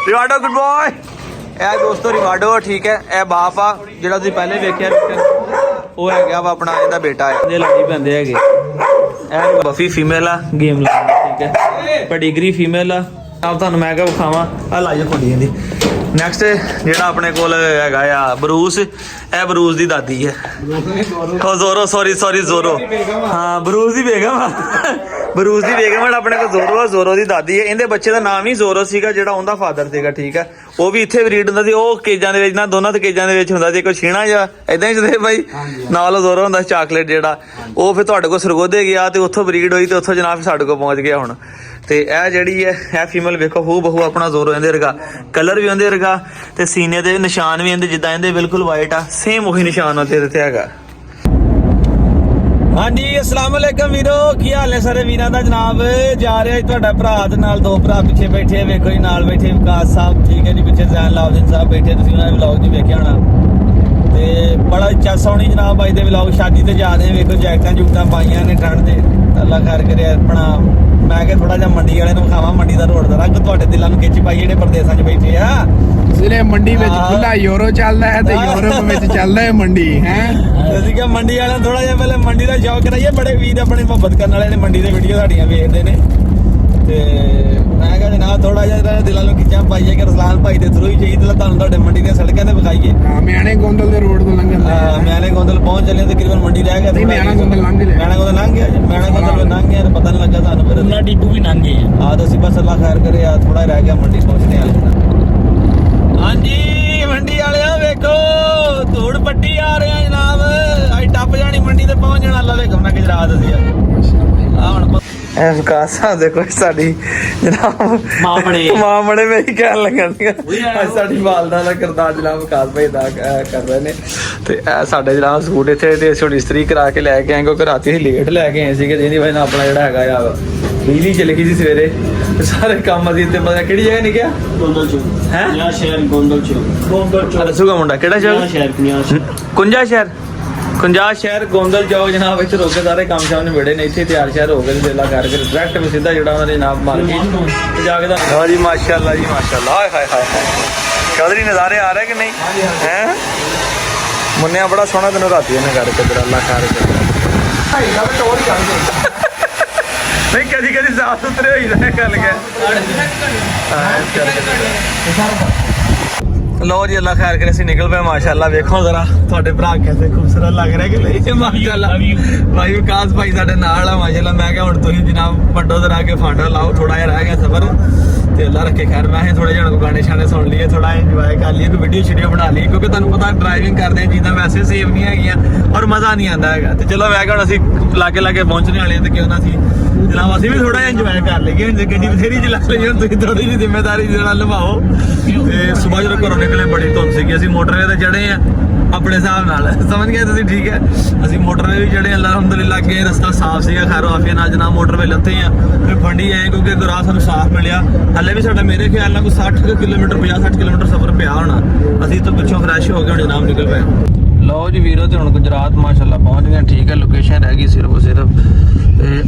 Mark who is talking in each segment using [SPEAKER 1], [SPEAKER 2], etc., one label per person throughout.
[SPEAKER 1] ਰਿਵਾਰਡੋ good boy. ਇਹ ਦੋਸਤੋ ਰਿਵਾਰਡੋ ਠੀਕ ਹੈ। ਇਹ ਬਾਪ ਆ ਜਿਹੜਾ ਤੁਸੀਂ ਪਹਿਲੇ ਵੇਖਿਆ, ਉਹ ਹੈਗਾ ਵਾ ਆਪਣਾ ਇਹਦਾ ਬੇਟਾ ਹੈ। ਇਹਦੇ ਲੜੀ ਪੈਂਦੇ ਹੈਗੇ। ਇਹ ਬਫੀ ਫੀਮੇਲ ਆ, ਗੇਮ ਲਾ ਠੀਕ ਹੈ। ਪੈਡੀਗਰੀ ਫੀਮੇਲ ਆ। ਆਪ ਤੁਹਾਨੂੰ ਮੈਂ ਕਿਹਾ ਵਿਖਾਵਾਂ, ਆ ਲਾਈ ਖੁੱਡੀ ਦੀ। ਨੈਕਸਟ ਜਿਹੜਾ ਆਪਣੇ ਕੋਲ ਹੈਗਾ ਆ ਬਰੂਸ। ਇਹ ਬਰੂਸ ਦੀ ਦਾਦੀ ਹੈ। ਜ਼ੋਰੋ ਸੌਰੀ ਜ਼ੋਰੋ, ਹਾਂ ਬਰੂਸ ਦੀ ਬੇਗਮ ਆ। ਬਰੂਸ ਦੀ ਬੇਗਮ ਆਪਣੇ ਕੋਲ ਜ਼ੋਰੋ ਆ, ਜ਼ੋਰੋ ਦੀ ਦਾਦੀ ਹੈ। ਇਹਦੇ ਬੱਚੇ ਦਾ ਨਾਮ ਹੀ ਜ਼ੋਰੋ ਸੀਗਾ, ਜਿਹੜਾ ਉਹਦਾ ਫਾਦਰ ਸੀਗਾ ਠੀਕ ਹੈ। ਉਹ ਵੀ ਇੱਥੇ ਬਰੀਡ ਹੁੰਦਾ ਸੀ, ਉਹ ਕੇਜਾਂ ਦੇ ਵਿੱਚ ਨਾ, ਦੋਨਾਂ ਦੇ ਕੇਜਾਂ ਦੇ ਵਿੱਚ ਹੁੰਦਾ ਸੀ। ਕੋਈ ਛੀਣਾ ਜਾਂ ਇਦਾਂ ਹੀ ਜਿਹਦੇ ਬਾਈ ਨਾਲ ਜ਼ੋਰੋ ਹੁੰਦਾ ਸੀ ਚਾਕਲੇਟ ਜਿਹੜਾ, ਉਹ ਫਿਰ ਤੁਹਾਡੇ ਕੋਲ ਸਰਗੋਧੇ ਗਿਆ ਤੇ ਉੱਥੋਂ ਬਰੀਡ ਹੋਈ ਤੇ ਉੱਥੋਂ ਜਨਾਬ ਸਾਡੇ ਕੋਲ ਪਹੁੰਚ ਗਿਆ ਹੁਣ। ਤੇ ਇਹ ਜਿਹੜੀ ਹੈ ਇਹ ਫੀਮੇਲ ਵੇਖੋ ਹੂ ਬਹੂ ਆਪਣਾ ਜ਼ੋਰੋ ਇਹਦੇ ਵਰਗਾ, ਕਲਰ ਵੀ ਉਹਦੇ ਵਰਗਾ ਤੇ ਸੀਨੇ ਦੇ ਨਿਸ਼ਾਨ ਵੀ ਇਹਦੇ ਜਿੱਦਾਂ ਇਹਦੇ ਬਿਲਕੁਲ ਵਾਈਟ ਆ, ਸੇਮ ਉਹੀ ਨਿਸ਼ਾਨ ਉੱਤੇ ਤੇ ਹੈਗਾ। ਹਾਂਜੀ ਅਸਲਾਮ ਵਾਲੇਕਮ ਵੀਰੋ, ਕੀ ਹਾਲ ਹੈ ਸਾਰੇ ਵੀਰਾਂ ਦਾ। ਜਨਾਬ ਜਾ ਰਿਹਾ ਤੁਹਾਡਾ ਭਰਾ ਦੇ ਨਾਲ, ਦੋ ਭਰਾ ਪਿੱਛੇ ਬੈਠੇ ਵੇਖੋ ਜੀ, ਨਾਲ ਬੈਠੇ ਵਿਕਾਸ ਸਾਹਿਬ ਠੀਕ ਹੈ ਜੀ, ਪਿੱਛੇ ਜ਼ੈਨ ਲਾਉਦੀਨ ਸਾਹਿਬ ਬੈਠੇ, ਤੁਸੀਂ ਉਹਨਾਂ ਦੇ ਵਲੌਗ 'ਚ ਵੇਖਿਆ ਹੋਣਾ। ਤੇ ਬੜਾ ਇੱਛਾ ਸੋਹਣੀ ਜਨਾਬ ਬਾਈ ਦੇ ਵਲੌਗ, ਸ਼ਾਦੀ ਤੇ ਜਾ ਰਹੇ ਵੇਖੋ, ਜੈਕਟਾਂ ਜੁਕਟਾਂ ਪਾਈਆਂ ਨੇ ਠੰਡ ਦੇ, ਅੱਲਾ ਖੈਰ ਕਰੇ ਆਪਣਾ। ਮੈਂ ਕਿਹਾ ਥੋੜਾ ਜਿਹਾ ਮੰਡੀ ਵਾਲੇ ਨੂੰ ਵਿਖਾਵਾਂ, ਮੰਡੀ ਦਾ ਰੋਡ ਦਾ ਰੰਗ ਤੁਹਾਡੇ ਦਿਲਾਂ ਨੂੰ ਖਿੱਚ ਪਾਈ ਜਿਹੜੇ ਪ੍ਰਦੇਸਾਂ 'ਚ ਬੈਠੇ ਆ।
[SPEAKER 2] ਜਿਹੜੇ ਮੰਡੀ ਵਿੱਚ ਖੁੱਲਾ ਯੂਰੋ ਚੱਲਦਾ ਹੈ ਤੇ ਯੂਰਪ ਵਿੱਚ ਚੱਲਦਾ ਹੈ ਮੰਡੀ ਹੈ।
[SPEAKER 1] ਅਸੀਂ ਕਿਹਾ ਮੰਡੀ ਵਾਲਿਆਂ ਥੋੜਾ ਜਿਹਾ ਪਹਿਲੇ ਮੰਡੀ ਦਾ ਸ਼ੌਕ ਕਰਾਈਏ। ਬੜੇ ਵੀਰ ਆਪਣੇ ਮੁਹੱਬਤ ਕਰਨ ਵਾਲੇ ਨੇ, ਮੰਡੀ ਦੇ ਵੀਡੀਓ ਸਾਡੀਆਂ ਵੇਖਦੇ ਨੇ। ਤੇ ਮੈਂ ਕਿਹਾ ਜਨਾਬ ਥੋੜਾ ਜਿਹਾ ਦਿਲਾਂ ਨੂੰ ਖਿੱਚਾਂ ਪਾਈਏ ਕਿ ਰਸਲਾਨ ਭਾਈ ਦੇ ਥਰੂ ਹੀ ਚਾਹੀਦਾ ਤੁਹਾਨੂੰ ਤੁਹਾਡੇ ਮੰਡੀ ਦੀਆਂ ਸੜਕਾਂ ਤੇ ਵਿਖਾਈਏ।
[SPEAKER 2] ਹਾਂ ਮਿਆਣੇ ਗੋਂਦਲ ਦੇ ਰੋਡ ਤੋਂ ਲੰਘਣ।
[SPEAKER 1] ਹਾਂ ਮਿਆਣੇ ਗੋਂਦਲ ਪਹੁੰਚ ਚੱਲੇ, ਤਕਰੀਬਨ ਮੰਡੀ ਰਹਿ ਗਿਆ।
[SPEAKER 2] ਮਿਆਣਾ ਗੋਂਦਲ ਲੰਘ ਲਿਆ,
[SPEAKER 1] ਮਿਆਣਾ ਗੋਂਦਲ ਲੰਘ ਗਿਆ, ਮਿਆਣਾ ਗੋਂਦਲ ਲੰਘ ਗਿਆ, ਪਤਾ ਨਹੀਂ ਲੱਗਾ ਸਾਨੂੰ। ਫਿਰ ਉਹਨਾਂ ਡੀਪੂ ਵੀ ਲੰਘ ਗਏ ਆ। ਤਾਂ ਅਸੀਂ ਬਸ ਅੱਲਾ ਖੈਰ ਕਰੇ ਆ, ਥੋੜਾ ਰਹਿ ਗਿਆ ਮੰਡੀ ਪਹੁੰਚਣੇ ਵਾਲੇ। ਹਾਂਜੀ ਮੰਡੀ ਵਾਲਿਆ ਵੇਖੋ, ਧੂੜ ਪੱਟੀ ਆ ਰਹੇ ਆ ਜਨਾਬ। ਅੱਜ ਟੱਪ ਜਾਣੀ ਮੰਡੀ ਤੇ ਪਹੁੰਚ ਜਾਣਾ। ਅੱਲਾ ਵੇਖੋ ਨਾ ਗੁਜਰਾਤ ਅਸੀਂ ਆ ਹੁਣ ਐ ਵਿਕਾਸ ਸਾਹਿਬ ਦੇਖੋ ਸਾਡੀ ਜਨਾਬ ਮਾਂ ਬੜੇ ਮੈਂ ਹੀ ਕਹਿਣ ਲੱਗਾ ਅੱਜ ਸਾਡੀ ਵਾਲਦਾ ਦਾ ਕਿਰਦਾਰ ਜਨਾਬ ਵਿਕਾਸ ਭਾਈ ਦਾ ਕਰ ਰਹੇ ਨੇ। ਤੇ ਇਹ ਸਾਡੇ ਜਨਾਬ ਸੂਟ ਇੱਥੇ ਤੇ ਛੋਟੀ ਇਸਤਰੀ ਕਰਾ ਕੇ ਲੈ ਕੇ ਆਏ, ਕਿਉਂਕਿ ਰਾਤੀ ਅਸੀਂ ਲੇਟ ਲੈ ਕੇ ਆਏ ਸੀਗੇ, ਜਿਹਦੀ ਵਜ੍ਹਾ ਨਾਲ ਆਪਣਾ ਜਿਹੜਾ ਹੈਗਾ ਆ ਬਿਜਲੀ ਚਲੀ ਗਈ ਸੀ ਸਵੇਰੇ। ਸਾਰੇ ਕੰਮ ਅਸੀਂ ਇੱਥੇ ਪਤਾ ਕਿਹੜੀ ਜਗ੍ਹਾ ਨਹੀਂ ਗਿਆ, ਗੋਂਦਲ ਚੌਕ ਹੈ ਯਾ ਸ਼ਹਿਰ ਗੋਂਦਲ ਚੌਕ ਦੱਸੂਗਾ ਮੁੰਡਾ ਕਿਹੜਾ ਸ਼ਹਿਰ, ਕੁੰਜਾ ਸ਼ਹਿਰ ਗੋਂਦਲ ਚੌਕ ਜਨਾਬ ਵਿੱਚ ਰੋਕੇ ਸਾਰੇ ਕੰਮ ਸ਼ਾਮ ਨਿਬੜੇ ਨੇ। ਇੱਥੇ ਤਿਆਰ ਸ਼ਹਿਰ ਹੋ ਗਏ ਵੇਲਾ ਕਰਕੇ ਡਾਇਰੈਕਟ ਵੀ ਸਿੱਧਾ ਜਿਹੜਾ ਉਹਨਾਂ ਦੇ ਨਾਮ ਮਾਰਕੀਟ ਜਾ ਕੇ ਦਾ ਜੀ ਮਾਸ਼ਾਅੱਲਾ ਜੀ ਮਾਸ਼ਾਅੱਲਾ। ਹਾਏ ਹਾਏ ਹਾਏ ਚੌਧਰੀ ਨਜ਼ਾਰੇ ਆ ਰਹੇ ਕਿ ਨਹੀਂ ਹੈ। ਮੁੰਨਿਆ ਬੜਾ ਸੋਹਣਾ ਤੈਨੂੰ ਰਾਤੀ ਇਹਨੇ ਕਰਕੇ ਤੇਰਾ ਅੱਲਾ ਖੈਰ ਕਰੇ। ਨਹੀਂ ਕਦੀ ਕਦੀ ਸਾਫ ਸੁਥਰੇ ਹੋਈ ਰਹੇ ਗੱਲ ਕੇ। ਲੋ ਜੀ ਅੱਲਾ ਖੈਰ ਕਰੇ, ਅਸੀਂ ਨਿਕਲ ਪਏ ਮਾਸ਼ਾਅੱਲਾ। ਵੇਖੋ ਜ਼ਰਾ ਤੁਹਾਡੇ ਭਰਾ ਕਿੰਨੇ ਖੂਬਸੂਰਤ ਲੱਗ ਰਿਹਾ ਕਿ ਨਹੀਂ ਮਾਸ਼ਾਅੱਲਾ। ਭਾਈ ਵਿਕਾਸ ਭਾਈ ਸਾਡੇ ਨਾਲ ਆ ਮਾਸ਼ਾਅੱਲਾ। ਮੈਂ ਕਿਹਾ ਹੁਣ ਤੁਸੀਂ ਜਨਾਬ ਵੱਡੋ ਜ਼ਰਾ ਕੇ ਫਾਂਡਾ ਲਾਓ, ਥੋੜਾ ਜਿਹਾ ਰਹਿ ਗਿਆ ਸਫਰ ਤੇ ਅੱਲਾ ਰੱਖੇ ਖੈਰ। ਮੈਂ ਥੋੜੇ ਜਿਹੇ ਕੋ ਗਾਣੇ ਸ਼ਾਣੇ ਸੁਣ ਲਈਏ, ਥੋੜਾ ਇੰਜੋਏ ਕਰ ਲਈਏ, ਕੋਈ ਵੀਡੀਓ ਸ਼ੀਡੀਓ ਬਣਾ ਲਈਏ, ਕਿਉਂਕਿ ਤੁਹਾਨੂੰ ਪਤਾ ਡਰਾਈਵਿੰਗ ਕਰਦੇ ਆ ਚੀਜ਼ਾਂ ਵੈਸੇ ਸੇਫ ਨਹੀਂ ਹੈਗੀਆਂ ਔਰ ਮਜ਼ਾ ਨਹੀਂ ਆਉਂਦਾ ਹੈਗਾ। ਤੇ ਚਲੋ ਮੈਂ ਕਿਹਾ ਹੁਣ ਅਸੀਂ ਲਾਗੇ ਪਹੁੰਚਣੇ ਵਾਲੇ ਤੇ ਕਿਉਂ ਨਾ ਅਸੀਂ ਜਨਾਬ ਅਸੀਂ ਵੀ ਥੋੜਾ ਜਿਹਾ ਇੰਜੋਏ ਕਰ ਲਈਏ। ਗੱਡੀ ਬਥੇਰੀ ਚਲਾ ਲਈ, ਹੁਣ ਤੁਸੀਂ ਥੋੜੀ ਜਿਹੀ ਜ਼ਿੰਮੇਵਾਰੀ ਦੇ ਨਾਲ ਨਿਭਾਓ। ਤੇ ਸੁਬਾਹ ਜਦੋਂ ਘਰੋਂ ਨਿਕਲੇ ਬੜੀ ਧੁੰਦ ਸੀਗੀ, ਅਸੀਂ ਮੋਟਰਵੇ ਤੇ ਚੜੇ ਆ ਆਪਣੇ ਹਿਸਾਬ ਨਾਲ, ਸਮਝ ਗਏ ਤੁਸੀਂ ਠੀਕ ਹੈ। ਅਸੀਂ ਮੋਟਰਵੇ ਵੀ ਚੜੇ ਅਲਹਮਦੁਲਿਲਾ, ਅੱਗੇ ਰਸਤਾ ਸਾਫ਼ ਸੀਗਾ ਖੈਰੋ ਆਫੀਆ ਨਾਲ ਜਨਾਬ। ਮੋਟਰਵੇ ਲੱਥੇ ਆ ਫਿਰ ਫੰਡੀ ਆਏ ਕਿਉਂਕਿ ਰਾਹ ਸਾਨੂੰ ਸਾਫ਼ ਮਿਲਿਆ। ਹਲੇ ਵੀ ਸਾਡਾ ਮੇਰੇ ਖਿਆਲ ਨਾਲ ਕੋਈ 60 ਕਿਲੋਮੀਟਰ 50-60 ਕਿਲੋਮੀਟਰ ਸਫ਼ਰ ਪਿਆ ਹੋਣਾ। ਅਸੀਂ ਤਾਂ ਪਿੱਛੋਂ ਫਰੈਸ਼ ਹੋ ਕੇ ਹੁਣ ਜਨਾਬ ਨਿਕਲ ਪਏ। ਲਓ ਜੀ ਵੀਰੋ ਤੇ ਹੁਣ ਗੁਜਰਾਤ ਮਾਸ਼ਾਅੱਲਾ ਪਹੁੰਚ ਗਏ ਠੀਕ ਹੈ। ਲੋਕੇਸ਼ਨ ਰਹਿ ਗਈ ਸਿਰਫ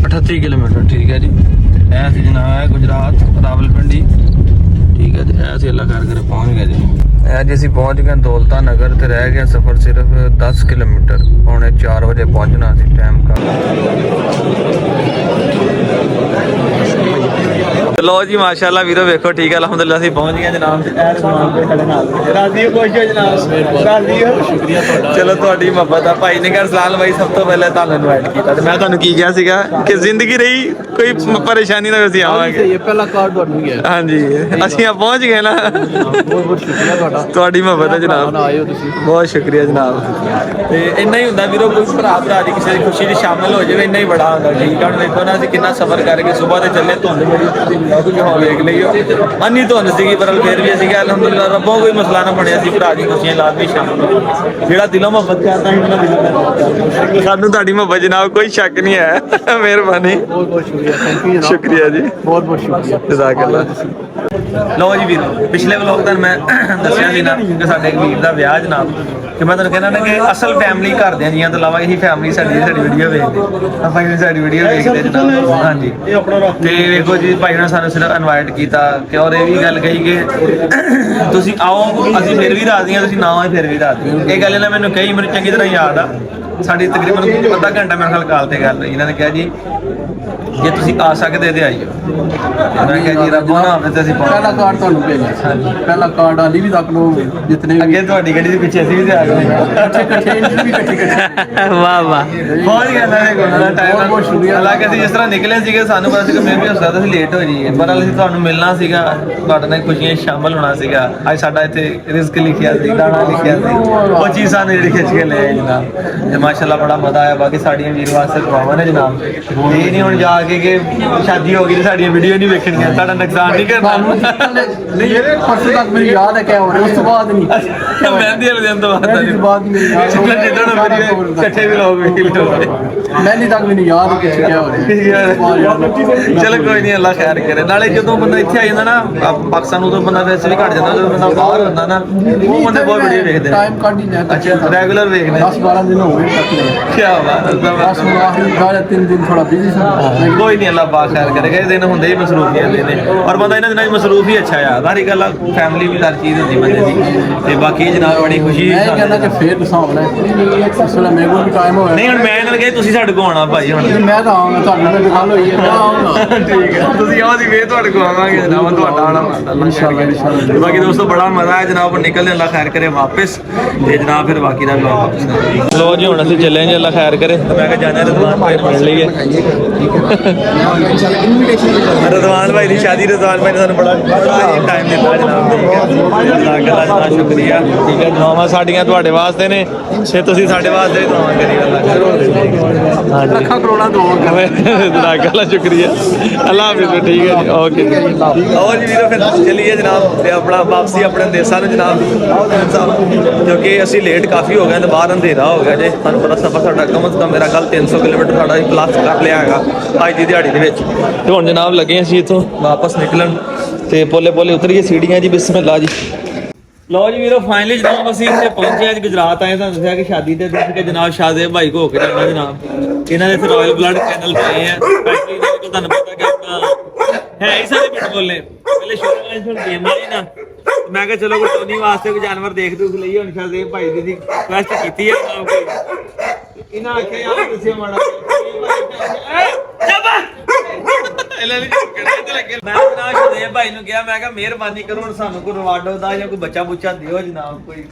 [SPEAKER 1] 38 ਕਿਲੋਮੀਟਰ ਠੀਕ ਹੈ ਜੀ। ਇਹ ਸੀ ਜਨਾਬ ਹੈ ਗੁਜਰਾਤ ਰਾਵਲਪਿੰਡੀ ਠੀਕ ਹੈ ਜੀ। ਇਹ ਸੀ ਅੱਲਾ ਕਰ ਪਹੁੰਚ ਗਏ ਜੀ। ਅੱਜ ਅਸੀਂ ਪਹੁੰਚ ਗਏ ਦੌਲਤਾ ਨਗਰ ਤੇ ਰਹਿ ਗਿਆ ਸਫ਼ਰ ਸਿਰਫ 10 ਕਿਲੋਮੀਟਰ। ਪੌਣੇ 4 ਵਜੇ ਪਹੁੰਚਣਾ ਸੀ ਟਾਈਮ ਕਾ। ਲੋ ਜੀ ਮਾਸ਼ਾਅੱਲਾ ਵੀਰੋ ਵੇਖੋ ਠੀਕ ਹੈ ਅਲਹਮਦੁਲਿਲਾ ਅਸੀਂ ਪਹੁੰਚ ਗਏ ਜਨਾਬ। ਰਾਜ਼ੀ ਹੋ ਖੁਸ਼ ਹੋ ਜਨਾਬ, ਰਾਜ਼ੀ ਹੋ, ਸ਼ੁਕਰੀਆ ਤੁਹਾਡਾ। ਚਲੋ ਤੁਹਾਡੀ ਮੁਹੱਬਤ ਆ ਭਾਈ ਨੇ ਕਰ ਸਲਾਲ ਬਾਈ ਸਭ ਤੋਂ ਪਹਿਲਾਂ ਤੁਹਾਨੂੰ ਇਨਵਾਈਟ ਕੀਤਾ ਤੇ ਮੈਂ ਤੁਹਾਨੂੰ ਕੀ ਕਿਹਾ ਸੀਗਾ ਕਿ ਜ਼ਿੰਦਗੀ ਰਹੀ ਕੋਈ ਪਰੇਸ਼ਾਨੀ ਨਾ ਅਸੀਂ ਆਵਾਂਗੇ।
[SPEAKER 2] ਇਹ ਪਹਿਲਾ ਕਾਰਡ ਤੁਹਾਨੂੰ ਗਿਆ।
[SPEAKER 1] ਹਾਂਜੀ ਅਸੀਂ ਆ ਪਹੁੰਚ ਗਏ ਨਾ।
[SPEAKER 2] ਬਹੁਤ ਸ਼ੁਕਰੀਆ ਤੁਹਾਡਾ,
[SPEAKER 1] ਤੁਹਾਡੀ ਮੁਹੱਬਤ ਹੈ ਜਨਾਬ,
[SPEAKER 2] ਆਏ ਹੋ ਤੁਸੀਂ, ਬਹੁਤ
[SPEAKER 1] ਸ਼ੁਕਰੀਆ ਜਨਾਬ। ਤੇ ਇੰਨਾ ਹੀ ਹੁੰਦਾ ਵੀਰੋ, ਕੋਈ ਭਰਾ ਦੀ ਕਿਸੇ ਦੀ ਖੁਸ਼ੀ 'ਚ ਸ਼ਾਮਿਲ ਹੋ ਜਾਵੇ ਇੰਨਾ ਹੀ ਬੜਾ ਹੁੰਦਾ ਠੀਕ ਹੈ। ਹੁਣ ਦੇਖੋ ਨਾ ਅਸੀਂ ਕਿੰਨਾ ਸਫ਼ਰ ਕਰਕੇ ਸੁਬਾਹ ਤੇ ਚੱਲੇ, ਧੁੰਦ ਬੜੀ ਕੁਝ ਹੋ ਵੇਖ ਲਈਓ, ਅੰਨੀ ਧੁੰਦ ਸੀਗੀ ਪਰ ਫਿਰ ਵੀ ਅਸੀਂ ਕਿਹਾ ਅਲਹਮਦੁਲਿਲਾ ਰੱਬੋਂ ਕੋਈ ਮਸਲਾ ਨਾ ਬਣਿਆ ਸੀ। ਭਰਾ ਦੀ ਖੁਸ਼ੀਆਂ ਲਾਜ਼ਮੀ ਸ਼ਾਮਿਲ ਹੋ, ਜਿਹੜਾ ਦਿਲੋਂ ਮੁਹੱਬਤ ਕਰਦਾ ਸੀ ਉਹਨਾਂ ਦਿਲੋਂ। ਸਾਨੂੰ ਤੁਹਾਡੀ ਮੁਹੱਬਤ ਜਨਾਬ ਕੋਈ ਸ਼ੱਕ ਨਹੀਂ ਹੈ। ਮਿਹਰਬਾਨੀ,
[SPEAKER 2] ਬਹੁਤ ਸ਼ੁਕਰੀਆ, ਥੈਂਕ ਯੂ,
[SPEAKER 1] ਸ਼ੁਕਰੀਆ ਜੀ,
[SPEAKER 2] ਬਹੁਤ ਸ਼ੁਕਰੀਆ,
[SPEAKER 1] ਜਜ਼ਾਕ ਅੱਲਾ। ਲਓ ਜੀ ਵੀਰ ਪਿਛਲੇ ਵਲੋਗ ਤਾਂ ਮੈਂ ਦੱਸਿਆ ਦੱਸਿਆ ਸੀ ਨਾ ਕਿ ਸਾਡੇ ਇੱਕ ਵੀਰ ਦਾ ਵਿਆਹ ਜਨਾਬ, ਕਿ ਮੈਂ ਤੁਹਾਨੂੰ ਕਹਿੰਦਾ ਨਾ ਕਿ ਅਸਲ ਫੈਮਿਲੀ ਘਰਦਿਆਂ ਜੀਆਂ ਤੋਂ ਇਲਾਵਾ ਇਹੀ ਫੈਮਿਲੀ ਸਾਡੀ ਵੀਡੀਓ ਵੇਖਦੇ, ਆਪਾਂ ਵੀ ਸਾਡੀ ਵੀਡੀਓ ਵੇਖਦੇ ਜਨਾਬ। ਹਾਂਜੀ ਤੇ ਵੇਖੋ ਜੀ ਭਾਈ ਨੇ ਸਾਨੂੰ ਸਿਰਫ ਇਨਵਾਈਟ ਕੀਤਾ ਕਿ ਔਰ ਇਹ ਵੀ ਗੱਲ ਕਹੀ ਕਿ ਤੁਸੀਂ ਆਓ, ਅਸੀਂ ਫਿਰ ਵੀ ਰਾਜ਼ੀ ਹਾਂ, ਤੁਸੀਂ ਨਾ ਆਓ ਫਿਰ ਵੀ ਰਾਜ਼ੀ। ਇਹ ਗੱਲ ਇਹਨਾਂ ਮੈਨੂੰ ਕਹੀ, ਮੈਨੂੰ ਚੰਗੀ ਤਰ੍ਹਾਂ ਯਾਦ ਆ। ਸਾਡੀ ਤਕਰੀਬਨ ਅੱਧਾ ਘੰਟਾ ਮੇਰੇ ਨਾਲ ਕਾਲ ਤੇ ਗੱਲ ਹੋਈ। ਇਹਨਾਂ ਨੇ ਕਿਹਾ ਜੀ ਜੇ ਤੁਸੀਂ ਆ ਸਕਦੇ ਤੇ ਆਈਓ। ਮੈਂ ਕਿਹਾ ਜੀ ਰੱਬੋ ਨਾ ਆਵੇ ਤੇ ਅਸੀਂ
[SPEAKER 2] ਪਹਿਲਾ ਕਾਰਡ ਤੁਹਾਨੂੰ ਭੇਜਿਆ, ਪਹਿਲਾ ਕਾਰਡ ਆਲੀ ਵੀ ਰੱਖ ਲਓ, ਜਿਤਨੇ
[SPEAKER 1] ਅੱਗੇ ਤੁਹਾਡੀ ਗੱਡੀ ਦੇ ਪਿੱਛੇ ਅਸੀਂ ਵੀ ਤੇ ਆ ਗਏ ਵਾਹ ਵਾਹ ਬਹੁਤ ਗੱਲਾਂ ਨੇ ਕੋਲ ਦਾ ਟਾਈਮ ਬਹੁਤ ਸ਼ੁਕਰੀਆ। ਹਾਲਾਂਕਿ ਅਸੀਂ ਜਿਸ ਤਰ੍ਹਾਂ ਨਿਕਲੇ ਸੀਗੇ ਸਾਨੂੰ ਪਤਾ ਸੀ ਕਿ ਮੈਂ ਵੀ ਹੋ ਸਕਦਾ ਸੀ ਲੇਟ ਹੋ ਜਾਈਏ, ਪਰ ਅਸੀਂ ਤੁਹਾਨੂੰ ਮਿਲਣਾ ਸੀਗਾ, ਤੁਹਾਡੇ ਨਾਲ ਖੁਸ਼ੀਆਂ ਸ਼ਾਮਲ ਹੋਣਾ ਸੀਗਾ। ਅੱਜ ਸਾਡਾ ਇੱਥੇ ਰਿਜ਼ਕ ਲਿਖਿਆ ਸੀ, ਦਾਣਾ ਲਿਖਿਆ ਸੀ, ਉਹ ਚੀਜ਼ ਸਾਨੂੰ ਜਿਹੜੀ ਖਿੱਚ ਕੇ ਲੈ ਆਏ ਜਨਾਬ। ਤੇ ਮਾਸ਼ਾਅੱਲਾ ਬੜਾ ਮਜ਼ਾ ਆਇਆ। ਬਾਕੀ ਸਾਡੀਆਂ ਵੀਰ ਵਾਸਤੇ ਦੁਆਵਾਂ ਨੇ ਜਨਾਬ। ਇਹ ਨਹੀਂ ਹੁਣ ਜਾ ਕੇ ਕਿ ਸ਼ਾਦੀ ਹੋ ਗਈ ਤੇ ਸਾਡੀਆਂ ਵੀਡੀਓ ਨਹੀਂ ਵੇਖਣੀਆਂ, ਸਾਡਾ ਨੁਕਸਾਨ ਨਹੀਂ ਕਰਨਾ।
[SPEAKER 2] ਨਹੀਂ ਇਹ ਪਰਸੋਂ ਤੱਕ ਮੈਨੂੰ ਯਾਦ ਹੈ ਕਿਆ ਹੋ ਰਿਹਾ, ਉਸ ਤੋਂ ਬਾਅਦ ਨਹੀਂ
[SPEAKER 1] ਮਹਿੰਦੀ ਵਾਲੇ ਦਿਨ ਤੋਂ ਬਾਅਦ
[SPEAKER 2] ਮੇਰੀ ਯਾਦ
[SPEAKER 1] ਇਕੱਠੇ ਵੀ ਲੋਕ ਵੇਖ ਲਓ।
[SPEAKER 2] ਮਹਿੰਦੀ ਤੱਕ ਮੈਨੂੰ ਯਾਦ ਕਿ ਕਿਆ ਹੋ ਰਿਹਾ।
[SPEAKER 1] ਚਲੋ ਕੋਈ ਨਹੀਂ, ਅੱਲਾ ਖੈਰ ਕਰੇ। ਨਾਲੇ ਜਦੋਂ ਬੰਦਾ ਇੱਥੇ ਆ ਜਾਂਦਾ ਨਾ ਪਾਕਿਸਤਾਨ, ਉਦੋਂ ਬੰਦਾ ਵੈਸੇ ਵੀ ਘਟ ਜਾਂਦਾ, ਜਦੋਂ ਬੰਦਾ ਬਾਹਰ ਹੁੰਦਾ ਨਾ ਉਹ ਬੰਦੇ ਬਹੁਤ ਵੀਡੀਓ ਵੇਖਦੇ ਨੇ।
[SPEAKER 2] ਟਾਈਮ ਕੱਢ ਹੀ ਜਾਂਦਾ।
[SPEAKER 1] ਅੱਛਾ ਰੈਗੂਲਰ ਵੇਖਦੇ
[SPEAKER 2] 10-12 ਦਿਨ ਹੋ ਗਏ ਤੱਕ ਨੇ।
[SPEAKER 1] ਕੀ ਬਾਤ ਹੈ।
[SPEAKER 2] ਆਖਰੀ 3 ਦਿਨ ਥੋੜਾ ਬਿਜ਼ੀ ਸੀ।
[SPEAKER 1] ਕੋਈ ਨਹੀਂ, ਅੱਲਾ ਪਾਕ ਖੈਰ ਕਰੇਗਾ। ਇਹ ਦਿਨ ਹੁੰਦੇ ਹੀ ਮਸਰੂਫੀਅਤ ਦੇ ਨੇ, ਔਰ ਬੰਦਾ ਇਹਨਾਂ ਦਿਨਾਂ 'ਚ ਮਸਰੂਫ ਹੀ ਅੱਛਾ ਆ। ਸਾਰੀ ਗੱਲ ਫੈਮਿਲੀ ਵੀ ਹਰ ਚੀਜ਼ ਹੁੰਦੀ ਬੰਦੇ ਦੀ। ਤੇ ਬਾਕੀ ਜਨਾਬ ਬੜੀ ਖੁਸ਼ੀ
[SPEAKER 2] ਮੈਂ ਕਹਿੰਦਾ ਕਿ ਫੇਰ ਸਾਹਮਣੇ ਇਸ ਵੇਲੇ ਮੇਰੇ ਕੋਲ ਵੀ ਟਾਈਮ ਹੋਇਆ।
[SPEAKER 1] ਨਹੀਂ ਹੁਣ ਮੈਂ ਇਹਨਾਂ ਨੂੰ ਕਿਹਾ ਤੁਸੀਂ ਸਾਡੇ ਕੋਲ ਆਉਣਾ ਭਾਈ। ਹੁਣ
[SPEAKER 2] ਮੈਂ ਤਾਂ ਆਉਂਗਾ, ਤੁਹਾਡੇ ਨਾਲ ਗੱਲ ਹੋਈ ਹੈ, ਮੈਂ ਆਉਂਗਾ।
[SPEAKER 1] ਠੀਕ ਹੈ, ਤੁਸੀਂ ਆਓ, ਅਸੀਂ ਫੇਰ ਤੁਹਾਡੇ ਕੋਲ ਆਵਾਂਗੇ ਜਨਾਬ। ਤੁਹਾਡਾ ਆਉਣਾ ਇਨਸ਼ਾਅੱਲਾ। ਬਾਕੀ ਦੋਸਤੋ ਬੜਾ ਮਜ਼ਾ ਆਇਆ ਜਨਾਬ। ਨਿਕਲਦੇ ਅੱਲਾ ਖੈਰ ਕਰੇ ਵਾਪਸ, ਤੇ ਜਨਾਬ ਫਿਰ ਬਾਕੀ ਦਾ ਵਲੌਗ। ਲੋ ਜੀ ਹੁਣ ਅਸੀਂ ਚੱਲੇ ਜੀ, ਅੱਲਾ ਖੈਰ ਕਰੇ। ਮੈਂ ਕਿਹਾ ਜਾਣਾ ਰਜ਼ਵਾਨ ਭਾਈ ਨੂੰ ਮਿਲ ਲਈਏ। ਰਜ਼ਵਾਨ ਭਾਈ ਦੀ ਸ਼ਾਦੀ, ਰਜ਼ਵਾਨ ਭਾਈ ਨੇ ਸਾਨੂੰ ਬੜਾ ਟਾਈਮ ਦਿੱਤਾ ਜਨਾਬ। ਠੀਕ ਹੈ, ਅੱਲਾ ਦਾ ਸ਼ੁਕਰੀਆ। ਠੀਕ ਹੈ, ਦੁਆਵਾਂ ਸਾਡੀਆਂ ਤੁਹਾਡੇ ਵਾਸਤੇ ਨੇ ਤੇ ਤੁਸੀਂ ਸਾਡੇ ਵਾਸਤੇ ਦੁਆ ਕਰੀ। ਅੱਲਾ ਕਰੋ
[SPEAKER 2] ਲੱਖਾਂ ਕਰੋੜਾਂ ਦੁਆ
[SPEAKER 1] ਅੱਲਾ ਸ਼ੁਕਰੀਆ। ਅੱਲਾ ਹਾਫਿਜ਼। ਠੀਕ ਹੈ ਜੀ, ਓਕੇ ਜੀ। ਆਓ ਜੀ ਵੀਰੋ ਫਿਰ ਚੱਲੀਏ ਜਨਾਬ ਤੇ ਆਪਣਾ ਵਾਪਸੀ ਆਪਣੇ ਦੇਸਾਂ ਨੂੰ ਜਨਾਬ, ਕਿਉਂਕਿ ਅਸੀਂ ਲੇਟ ਕਾਫੀ ਹੋ ਗਏ ਤੇ ਬਾਹਰ ਅੰਧੇਰਾ ਹੋ ਗਿਆ ਜੇ। ਤੁਹਾਨੂੰ ਪਤਾ ਸਫ਼ਰ ਸਾਡਾ ਕਮ ਸੇ ਕਮ ਮੇਰਾ ਕੱਲ 300 ਕਿਲੋਮੀਟਰ ਸਾਡਾ ਪਲੱਸ ਕਰ ਲਿਆ ਹੈਗਾ ਅੱਜ ਦੀ ਦਿਹਾੜੀ ਦੇ ਵਿੱਚ। ਤੇ ਹੁਣ ਜਨਾਬ ਲੱਗੇ ਅਸੀਂ ਇੱਥੋਂ ਵਾਪਸ ਨਿਕਲਣ ਤੇ ਪੋਲੇ ਉਤਰੀਏ ਸੀੜੀਆਂ ਜੀ। ਬਿਸਮਿਲ੍ਲਾ ਜੀ। ਲਓ ਜੀ ਵੀਰੋ ਫਾਈਨਲੀ ਜਨਾਬ ਅਸੀਂ ਇੱਥੇ ਪਹੁੰਚੇ। ਅੱਜ ਗੁਜਰਾਤ ਆਏ, ਤੁਹਾਨੂੰ ਦੱਸਿਆ ਕਿ ਸ਼ਾਦੀ ਤੇ ਕਿ ਜਨਾਬ ਸ਼ਾਹਜ਼ੇਬ ਭਾਈ ਕੋ ਹੋ ਕੇ ਜਾਣਾ ਜਨਾਬ। ਇਹਨਾਂ ਦੇ ਇੱਥੇ ਰਾਇਲ ਬਲੱਡ ਕੈਨਲ ਤੇ ਆਏ ਆ। ਸਪੈਸ਼ਲੀ ਤੁਹਾਨੂੰ ਪਤਾ ਕਿ ਆਪਣਾ ਹੈ ਹੀ ਸਾਰੇ ਪਿੰਡ ਬੋਲੇ ਪਹਿਲੇ ਸ਼ੁਰੂ ਵਿੱਚ ਹੁਣ ਗੇਮ ਨਹੀਂ ਨਾ, ਮੈਂ ਕਿਹਾ ਚਲੋ ਕੋਈ ਟੋਨੀ ਵਾਸਤੇ ਕੋਈ ਜਾਨਵਰ ਦੇਖ ਦੂਖ ਲਈਏ। ਹੁਣ ਸ਼ਾਹਜ਼ੇਬ ਭਾਈ ਦੀ ਰਿਕੁਐਸਟ ਕੀਤੀ ਹੈ ਜਨਾਬ ਕੋਈ। ਇਹਨਾਂ ਆਖਿਆ ਯਾਰ ਤੁਸੀਂ ਮਾੜਾ ਮੈਂ ਜਨਾਬ ਸ਼ਾਹਜ਼ੇਬ ਭਾਈ ਨੂੰ ਕਿਹਾ, ਮੈਂ ਕਿਹਾ ਮਿਹਰਬਾਨੀ ਕਰੋ ਹੁਣ ਸਾਨੂੰ ਕੋਈ ਰਿਵਾਰਡ ਦਾ ਜਾਂ ਕੋਈ ਬੱਚਾ ਬੁੱਚਾ ਦਿਓ ਜਨਾਬ। ਕੋਈ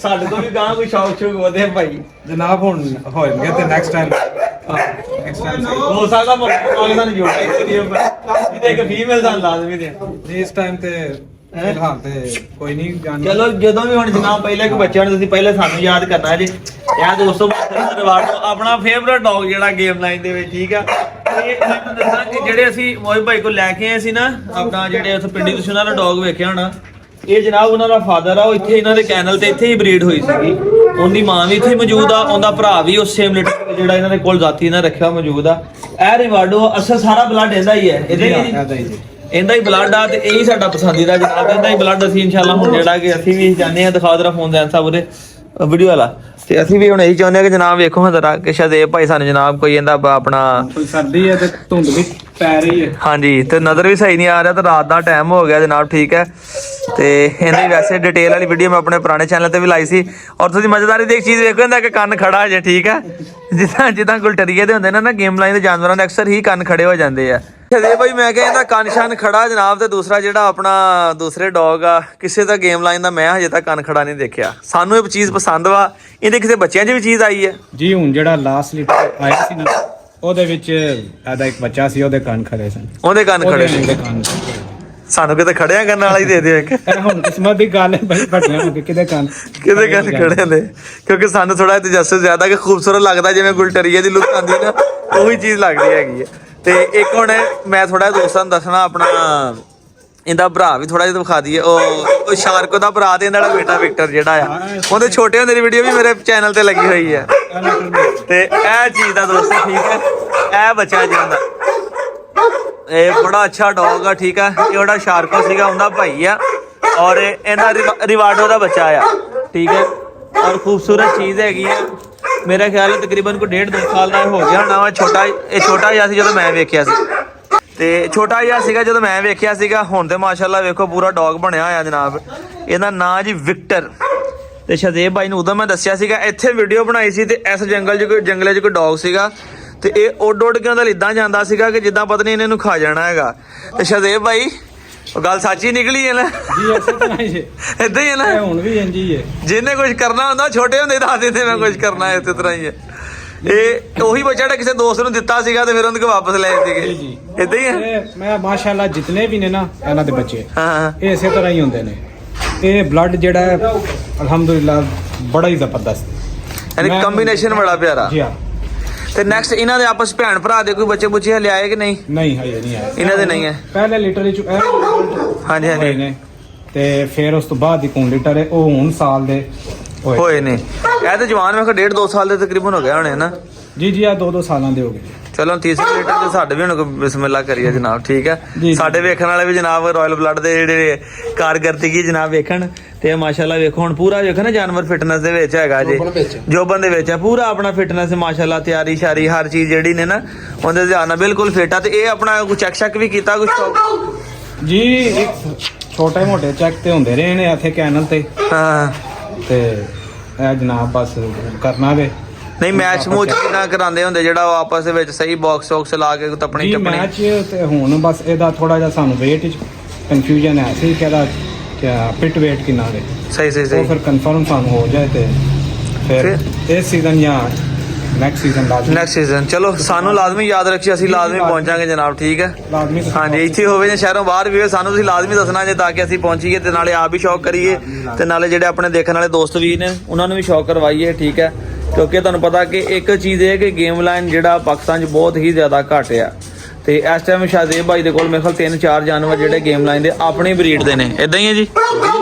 [SPEAKER 1] ਸਾਡੇ ਤੋਂ ਵੀ ਗਾਂ ਕੋਈ ਸ਼ੌਕ ਵਧੇ ਭਾਈ ਜਨਾਬ। ਹੁਣ ਹੋਣਗੇ ਤੇ ਨੈਕਸਟ ਟਾਈਮ ਹੋ ਸਕਦਾ ਪਾਕਿਸਤਾਨ ਜੋੜਾ ਇੱਕ ਫੀਮੇਲ ਦਾ ਲਾਜ਼ਮੀ ਦੇ
[SPEAKER 3] ਇਸ ਟਾਈਮ ਤੇ ਫਿਲਹਾਲ ਤੇ ਕੋਈ ਨਹੀਂ ਜਾਣ।
[SPEAKER 1] ਚਲੋ ਜਦੋਂ ਵੀ ਹੁਣ ਜਨਾਬ ਪਹਿਲੇ ਕੋਈ ਬੱਚਿਆਂ ਨੂੰ ਤੁਸੀਂ ਪਹਿਲੇ ਸਾਨੂੰ ਯਾਦ ਕਰਨਾ ਜੀ। ਯਾਰ ਦੋਸਤੋ ਰਿਵਾਰਡ ਆਪਣਾ ਫੇਵਰਟ ਡੌਗ ਜਿਹੜਾ ਗੇਮ ਲਾਈਨ ਦੇ ਵਿੱਚ। ਠੀਕ ਆ, ਇਹ ਮੈਨੂੰ ਦੱਸਾਂ ਕਿ ਜਿਹੜੇ ਅਸੀਂ ਮੋਹਿਬ ਭਾਈ ਕੋਲ ਲੈ ਕੇ ਆਏ ਸੀ ਨਾ ਆਪਣਾ, ਜਿਹੜੇ ਉੱਥੇ ਪਿੰਡੀ ਤੁਸੀਂ ਉਹਨਾਂ ਦਾ ਡੌਗ ਵੇਖਿਆ ਹੋਣਾ, ਇਹ ਜਨਾਬ ਉਹਨਾਂ ਦਾ ਫਾਦਰ ਆ। ਉਹ ਇੱਥੇ ਇਹਨਾਂ ਦੇ ਕੈਨਲ ਤੇ ਇੱਥੇ ਹੀ ਬਰੀਡ ਹੋਈ ਸੀਗੀ। ਉਹਦੀ ਮਾਂ ਵੀ ਇੱਥੇ ਮੌਜੂਦ ਆ, ਉਹਦਾ ਭਰਾ ਵੀ ਉਸ ਸੇਮ ਲਿਟਰ ਜਿਹੜਾ ਇਹਨਾਂ ਦੇ ਕੋਲ ਜ਼ਾਤੀ ਇਹਨਾਂ ਰੱਖਿਆ ਮੌਜੂਦ ਆ। ਇਹ ਰਿਵਾਰਡੋ ਅਸਲ ਸਾਰਾ ਬਲੱਡ ਇਹਦਾ ਹੀ ਹੈ, ਇਹਦਾ ਹੀ ਬਲੱਡ ਆ। ਤੇ ਇਹੀ ਸਾਡਾ ਪਸੰਦੀਦਾ ਜਨਾਬ, ਇਹਦਾ ਹੀ ਬਲੱਡ ਅਸੀਂ ਇਨਸ਼ਾਅੱਲਾ ਹੁਣ ਜਿਹੜਾ ਕਿ ਅਸੀਂ ਵੀ ਚਾਹੁੰਦੇ ਹਾਂ। ਦਿਖਾ ਦਰਾ ਫੋਨ ਦੇਣ ਸਾਹਿਬ ਉਹਦੇ ਵੀਡੀਓ ਵਾਲਾ। ਤੇ ਅਸੀਂ ਵੀ ਹੁਣ ਇਹੀ ਚਾਹੁੰਦੇ ਹਾਂ ਕਿ ਜਨਾਬ ਵੇਖੋ ਹਾਂ ਜ਼ਰਾ ਕਿ ਸ਼ਾਹਜ਼ੇਬ ਭਾਈ ਸਾਨੂੰ ਜਨਾਬ ਕੋਈ ਇਹਦਾ ਆਪਣਾ
[SPEAKER 3] ਕੋਈ ਸਰਦੀ ਹੈ ਤੇ ਧੁੰਦ ਵੀ ਪੈ ਰਹੀ ਹੈ।
[SPEAKER 1] ਹਾਂਜੀ ਤੇ ਨਜ਼ਰ ਵੀ ਸਹੀ ਨਹੀਂ ਆ ਰਿਹਾ ਤੇ ਰਾਤ ਦਾ ਟਾਈਮ ਹੋ ਗਿਆ ਜਨਾਬ। ਠੀਕ ਹੈ, ਤੇ ਇਹਦੀ ਵੈਸੇ ਡਿਟੇਲ ਵਾਲੀ ਵੀਡੀਓ ਮੈਂ ਆਪਣੇ ਪੁਰਾਣੇ ਚੈਨਲ ਤੇ ਵੀ ਲਾਈ ਸੀ। ਔਰ ਤੁਸੀਂ ਮਜ਼ੇਦਾਰੀ ਦੀ ਇੱਕ ਚੀਜ਼ ਵੇਖੋ, ਇਹਦਾ ਕਿ ਕੰਨ ਖੜਾ ਜੇ। ਠੀਕ ਹੈ, ਜਿੱਦਾਂ ਗੁਲਟਰੀਏ ਦੇ ਹੁੰਦੇ ਨੇ ਨਾ ਗੇਮ ਲਾਈਨ ਦੇ ਜਾਨਵਰਾਂ ਦੇ ਅਕਸਰ ਹੀ ਕੰਨ ਖੜੇ ਹੋ ਜਾਂਦੇ ਆ। ਸ਼ਾਹਜ਼ੇਬ ਭਾਈ ਮੈਂ ਕਿਹਾ ਇਹਦਾ ਕੰਨ ਸ਼ਨ ਖੜਾ ਜਨਾਬ। ਤੇ ਦੂਸਰਾ ਜਿਹੜਾ ਆਪਣਾ ਦੂਸਰੇ ਡੌਗ ਆ, ਕਿਸੇ ਦਾ ਗੇਮ ਲਾਈਨ ਦਾ ਮੈਂ ਹਜੇ ਤੱਕ ਕੰਨ ਖੜਾ ਨਹੀਂ ਦੇਖਿਆ। ਸਾਨੂੰ ਇਹ ਚੀਜ਼ ਪਸੰਦ ਵਾ। ਇਹਦੇ ਕਿਸੇ ਬੱਚਿਆਂ 'ਚ ਵੀ ਚੀਜ਼ ਆਈ ਹੈ
[SPEAKER 3] ਜੀ। ਹੁਣ ਜਿਹੜਾ ਲਾਸਟ ਲੀਟਰ ਆਇਆ ਸੀ ਨਾ, ਉਹਦੇ ਵਿੱਚ ਇਹਦਾ ਇੱਕ ਬੱਚਾ ਸੀ, ਉਹਦੇ ਕੰਨ ਖੜੇ ਸਨ।
[SPEAKER 1] ਉਹਦੇ ਕੰਨ ਖੜੇ ਸੀ। ਸਾਨੂੰ ਕਿਤੇ ਖੜਿਆ ਕਰਨ ਵਾਲਾ ਹੀ ਦੇ ਦਿਓ ਇੱਕ।
[SPEAKER 3] ਹੁਣ ਕਿਸਮਤ ਦੀ ਗੱਲ ਹੈ ਭਾਈ, ਵੱਡੀਆਂ ਹੋ ਕੇ ਕਿਹਦੇ ਕੰਨ
[SPEAKER 1] ਖੜੇ ਨੇ, ਕਿਉਂਕਿ ਸਾਨੂੰ ਥੋੜਾ ਤਜੱਸੁਸ ਜ਼ਿਆਦਾ ਕਿ ਖੂਬਸੂਰਤ ਲੱਗਦਾ, ਜਿਵੇਂ ਗੁਲਟਰੀਏ ਦੀ ਲੁੱਕ ਆਉਂਦੀ ਨਾ ਉਹੀ ਚੀਜ਼ ਲੱਗਦੀ ਹੈਗੀ ਹੈ। ਤੇ ਇੱਕ ਹੁਣ ਮੈਂ ਥੋੜਾ ਦੋਸਤਾਂ ਨੂੰ ਦੱਸਣਾ, ਆਪਣਾ ਇਹਦਾ ਭਰਾ ਵੀ ਥੋੜਾ ਜਿਹਾ ਵਿਖਾ ਦਈਏ। ਉਹ ਸ਼ਾਰਕੋ ਦਾ ਭਰਾ ਤੇ ਇਹਦਾ ਬੇਟਾ ਵਿਕਟਰ ਜਿਹੜਾ ਆ, ਉਹਦੇ ਛੋਟੇ ਹੁੰਦੇ ਦੀ ਵੀਡੀਓ ਵੀ ਮੇਰੇ ਚੈਨਲ ਤੇ ਲੱਗੀ ਹੋਈ ਹੈ। ਤੇ ਇਹ ਚੀਜ਼ ਦਾ ਦੋਸਤੋ ਠੀਕ ਹੈ, ਇਹ ਬੱਚਾ ਜਾਂਦਾ, ਇਹ ਬੜਾ ਅੱਛਾ ਡੌਗ ਆ। ਠੀਕ ਆ, ਇਹ ਉਹਦਾ ਸ਼ਾਰਕੋ ਸੀਗਾ, ਉਹਦਾ ਭਾਈ ਆ। ਔਰ ਇਹਦਾ ਰਿਵਾਰਡੋ ਦਾ ਬੱਚਾ ਆ, ਠੀਕ ਹੈ। ਔਰ ਖੂਬਸੂਰਤ ਚੀਜ਼ ਹੈਗੀ ਹੈ। ਮੇਰਾ ਖਿਆਲ ਹੈ ਤਕਰੀਬਨ ਕੋਈ 1.5-2 ਸਾਲ ਦਾ ਹੋ ਗਿਆ ਹੋਣਾ ਵਾ। ਇਹ ਛੋਟਾ ਜਿਹਾ ਸੀ ਜਦੋਂ ਮੈਂ ਵੇਖਿਆ ਸੀ, ਤੇ ਛੋਟਾ ਜਿਹਾ ਸੀਗਾ ਜਦੋਂ ਮੈਂ ਵੇਖਿਆ ਸੀਗਾ। ਹੁਣ ਤੇ ਮਾਸ਼ਾਅੱਲਾ ਵੇਖੋ ਪੂਰਾ ਡੌਗ ਬਣਿਆ ਹੋਇਆ ਜਨਾਬ। ਇਹਦਾ ਨਾਂ ਜੀ ਵਿਕਟਰ। ਤੇ ਸ਼ਾਹਜ਼ੇਬ ਭਾਈ ਨੂੰ ਉਦੋਂ ਮੈਂ ਦੱਸਿਆ ਸੀਗਾ, ਇੱਥੇ ਵੀਡੀਓ ਬਣਾਈ ਸੀ ਤੇ ਇਸ ਜੰਗਲੇ 'ਚ ਕੋਈ ਡੌਗ ਸੀਗਾ ਤੇ ਇਹ ਉੱਡ ਕੇ ਉਹਦਾ ਇਦਾਂ ਜਾਂਦਾ ਸੀਗਾ ਕਿ ਜਿੱਦਾਂ ਪਤਾ ਨਹੀਂ ਇਹਨੇ ਨੂੰ ਖਾ ਜਾਣਾ ਹੈਗਾ। ਤੇ ਸ਼ਾਹਜ਼ੇਬ ਭਾਈ ਉਹ ਗੱਲ ਸੱਚੀ ਨਿਕਲੀ ਹੈ ਨਾ
[SPEAKER 3] ਜੀ, ਇਸੇ ਤਰ੍ਹਾਂ ਹੀ ਹੈ,
[SPEAKER 1] ਏਦਾਂ ਹੀ ਹੈ ਨਾ।
[SPEAKER 3] ਹੁਣ ਵੀ ਇੰਜ ਹੀ ਹੈ।
[SPEAKER 1] ਜਿਹਨੇ ਕੁਝ ਕਰਨਾ ਹੁੰਦਾ ਛੋਟੇ ਹੁੰਦੇ ਦੱਸ ਦਿੰਦੇ ਮੈਂ ਕੁਝ ਕਰਨਾ, ਇਸੇ ਤਰ੍ਹਾਂ ਹੀ ਹੈ। ਇਹ ਉਹੀ ਬੱਚਾ ਜਿਹੜਾ ਕਿਸੇ ਦੋਸਤ ਨੂੰ ਦਿੱਤਾ ਸੀਗਾ ਤੇ ਫਿਰ ਉਹਨੂੰ ਵਾਪਸ ਲੈ ਸੀਗੇ,
[SPEAKER 3] ਜੀ
[SPEAKER 1] ਏਦਾਂ ਹੀ ਹੈ।
[SPEAKER 3] ਮੈਂ ਮਾਸ਼ਾਅੱਲਾ ਜਿਤਨੇ ਵੀ ਨੇ ਨਾ ਇਹਨਾਂ ਦੇ ਬੱਚੇ
[SPEAKER 1] ਹਾਂ
[SPEAKER 3] ਇਹ ਇਸੇ ਤਰ੍ਹਾਂ ਹੀ ਹੁੰਦੇ ਨੇ। ਇਹ ਬਲੱਡ ਜਿਹੜਾ ਹੈ ਅਲਹਮਦੁਲਿਲਾ ਬੜਾ ਹੀ ਜ਼ਬਰਦਸਤ,
[SPEAKER 1] ਯਾਨੀ ਕੰਬੀਨੇਸ਼ਨ ਬੜਾ ਪਿਆਰਾ।
[SPEAKER 3] ਜੀ ਹਾਂ।
[SPEAKER 1] ਤੇ ਨੈਕਸਟ ਇਹਨਾਂ ਦੇ ਆਪਸ ਭੈਣ ਭਰਾ ਦੇ ਕੋਈ ਬੱਚੇ ਬੁੱਚੇ ਹਲੇ ਆਏ ਕਿ ਨਹੀਂ?
[SPEAKER 3] ਨਹੀਂ ਹਜੇ ਨਹੀਂ ਆਇਆ,
[SPEAKER 1] ਇਹਨਾਂ ਦੇ ਨਹੀਂ ਹੈ।
[SPEAKER 3] ਪਹਿਲੇ ਲੀਟਰ ਚ
[SPEAKER 1] ਹਾਂਜੀ ਹਾਂਜੀ
[SPEAKER 3] ਨੇ ਤੇ ਫਿਰ ਉਸ ਤੋਂ ਬਾਅਦ ਇੱਕ ਹੁਣ ਲੀਟਰ ਹੈ, ਉਹ ਹੁਣ ਸਾਲ ਦੇ
[SPEAKER 1] ਹੋਏ ਨੇ। ਇਹ ਤੇ ਜਵਾਨ ਮੈਂ ਕਿਹਾ 1.5-2 ਸਾਲ ਦੇ ਤਕਰੀਬਨ ਹੋ ਗਏ ਹੋਣੇ ਨਾ।
[SPEAKER 3] ਜੀ ਜੀ, ਆ 2-2 ਸਾਲਾਂ ਦੇ ਹੋ ਗਏ।
[SPEAKER 1] ਚਲੋ ਤੀਸਰੇ ਲੀਟਰ ਤੇ ਸਾਡੇ ਵੀ ਹੁਣ ਕੋਈ ਬਿਸਮਿਲ੍ਲਾ ਕਰੀਏ ਜਨਾਬ, ਠੀਕ ਹੈ।
[SPEAKER 3] ਜੀ।
[SPEAKER 1] ਸਾਡੇ ਵੇਖਣ ਵਾਲੇ ਵੀ ਜਨਾਬ ਰਾਇਲ ਬਲੱਡ ਦੇ ਜਿਹੜੇ ਕਾਰਗਰਦਗੀ ਜਨਾਬ ਵੇਖਣ ਤੇ ਮਾਸ਼ਾਅੱਲਾ ਵੇਖੋ ਹੁਣ ਪੂਰਾ ਵੇਖੋ ਨਾ ਜਾਨਵਰ ਫਿਟਨੈਸ ਦੇ ਵਿੱਚ ਹੈਗਾ ਜੀ, ਜੋਬਨ ਦੇ ਵਿੱਚ ਹੈ ਪੂਰਾ ਆਪਣਾ ਫਿਟਨੈਸ ਮਾਸ਼ਾਅੱਲਾ, ਤਿਆਰੀ ਸ਼ਾਰੀ ਹਰ ਚੀਜ਼ ਜਿਹੜੀ ਨੇ ਨਾ ਉਹਦੇ ਧਿਆਨ ਨਾਲ ਬਿਲਕੁਲ ਫਿੱਟ ਆ। ਤੇ ਇਹ ਆਪਣਾ ਕੋਈ ਚੈੱਕ ਵੀ ਕੀਤਾ ਕੁਝ?
[SPEAKER 3] ਜੀ ਇੱਕ ਛੋਟੇ ਮੋਟੇ ਚੈੱਕ ਤੇ ਹੁੰਦੇ ਰਹੇ ਨੇ ਇੱਥੇ ਕੈਨਲ ਤੇ।
[SPEAKER 1] ਹਾਂ
[SPEAKER 3] ਤੇ ਇਹ ਜਨਾਬ ਬਸ ਕਰਨਾ ਵੇ।
[SPEAKER 1] ਨਹੀਂ ਮੈਚ ਮੂਚ ਕਿੰਨਾ ਕਰਾਉਂਦੇ ਹੁੰਦੇ ਜਿਹੜਾ ਉਹ ਆਪਸ ਦੇ ਵਿੱਚ ਸਹੀ ਬਾਕਸ ਲਾ ਕੇ ਤਪਣੀ
[SPEAKER 3] ਜੀ
[SPEAKER 1] ਟੱਪਣੀ?
[SPEAKER 3] ਮੈਚ ਤੇ ਹੁਣ ਬਸ ਇਹਦਾ ਥੋੜਾ ਜਿਹਾ ਸਾਨੂੰ weight ਵਿੱਚ ਕਨਫਿਊਜ਼ਨ ਹੈ ਸੀ ਕਿ ਇਹਦਾ ਫਿਟ weight ਕਿੰਨਾ ਵੇ।
[SPEAKER 1] ਸਹੀ
[SPEAKER 3] ਉਹ ਫਿਰ ਕਨਫਰਮ ਸਾਨੂੰ ਹੋ ਜਾਏ ਤੇ ਫਿਰ ਇਸ ਸੀਜ਼ਨ ਜਾਂ ਨੈਕਸਟ ਸੀਜ਼ਨ ਲਾਜ਼ਮੀ।
[SPEAKER 1] ਨੈਕਸਟ ਸੀਜ਼ਨ ਚਲੋ ਸਾਨੂੰ ਲਾਜ਼ਮੀ ਯਾਦ ਰੱਖੀ, ਅਸੀਂ ਲਾਜ਼ਮੀ ਪਹੁੰਚਾਂਗੇ ਜਨਾਬ, ਠੀਕ ਹੈ।
[SPEAKER 3] ਲਾਜ਼ਮੀ
[SPEAKER 1] ਹਾਂਜੀ ਇੱਥੇ ਹੋਵੇ ਜਾਂ ਸ਼ਹਿਰੋਂ ਬਾਹਰ ਵੀ ਹੋਵੇ ਸਾਨੂੰ ਤੁਸੀਂ ਲਾਜ਼ਮੀ ਦੱਸਣਾ ਜੇ, ਤਾਂ ਕਿ ਅਸੀਂ ਪਹੁੰਚੀਏ ਤੇ ਨਾਲੇ ਆਪ ਵੀ ਸ਼ੌਕ ਕਰੀਏ ਤੇ ਨਾਲੇ ਜਿਹੜੇ ਆਪਣੇ ਦੇਖਣ ਵਾਲੇ ਦੋਸਤ ਵੀ ਨੇ ਉਹਨਾਂ ਨੂੰ ਵੀ ਸ਼ੌਕ ਕਰਵਾਈਏ, ਠੀਕ ਹੈ। ਕਿਉਂਕਿ ਤੁਹਾਨੂੰ ਪਤਾ ਕਿ ਇੱਕ ਚੀਜ਼ ਇਹ ਕਿ ਗੇਮ ਲਾਈਨ ਜਿਹੜਾ ਪਾਕਿਸਤਾਨ 'ਚ ਬਹੁਤ ਹੀ ਜ਼ਿਆਦਾ ਘੱਟ ਆ। ਤੇ ਇਸ ਟਾਈਮ ਸ਼ਾਹਜ਼ੇਬ ਭਾਈ ਦੇ ਕੋਲ ਮੇਰੇ ਖਿਆਲ 3-4 ਜਾਨਵਰ ਜਿਹੜੇ ਗੇਮ ਲਾਈਨ ਦੇ ਆਪਣੀ ਬਰੀਡ ਦੇ ਨੇ, ਇਦਾਂ ਹੀ ਹੈ ਜੀ।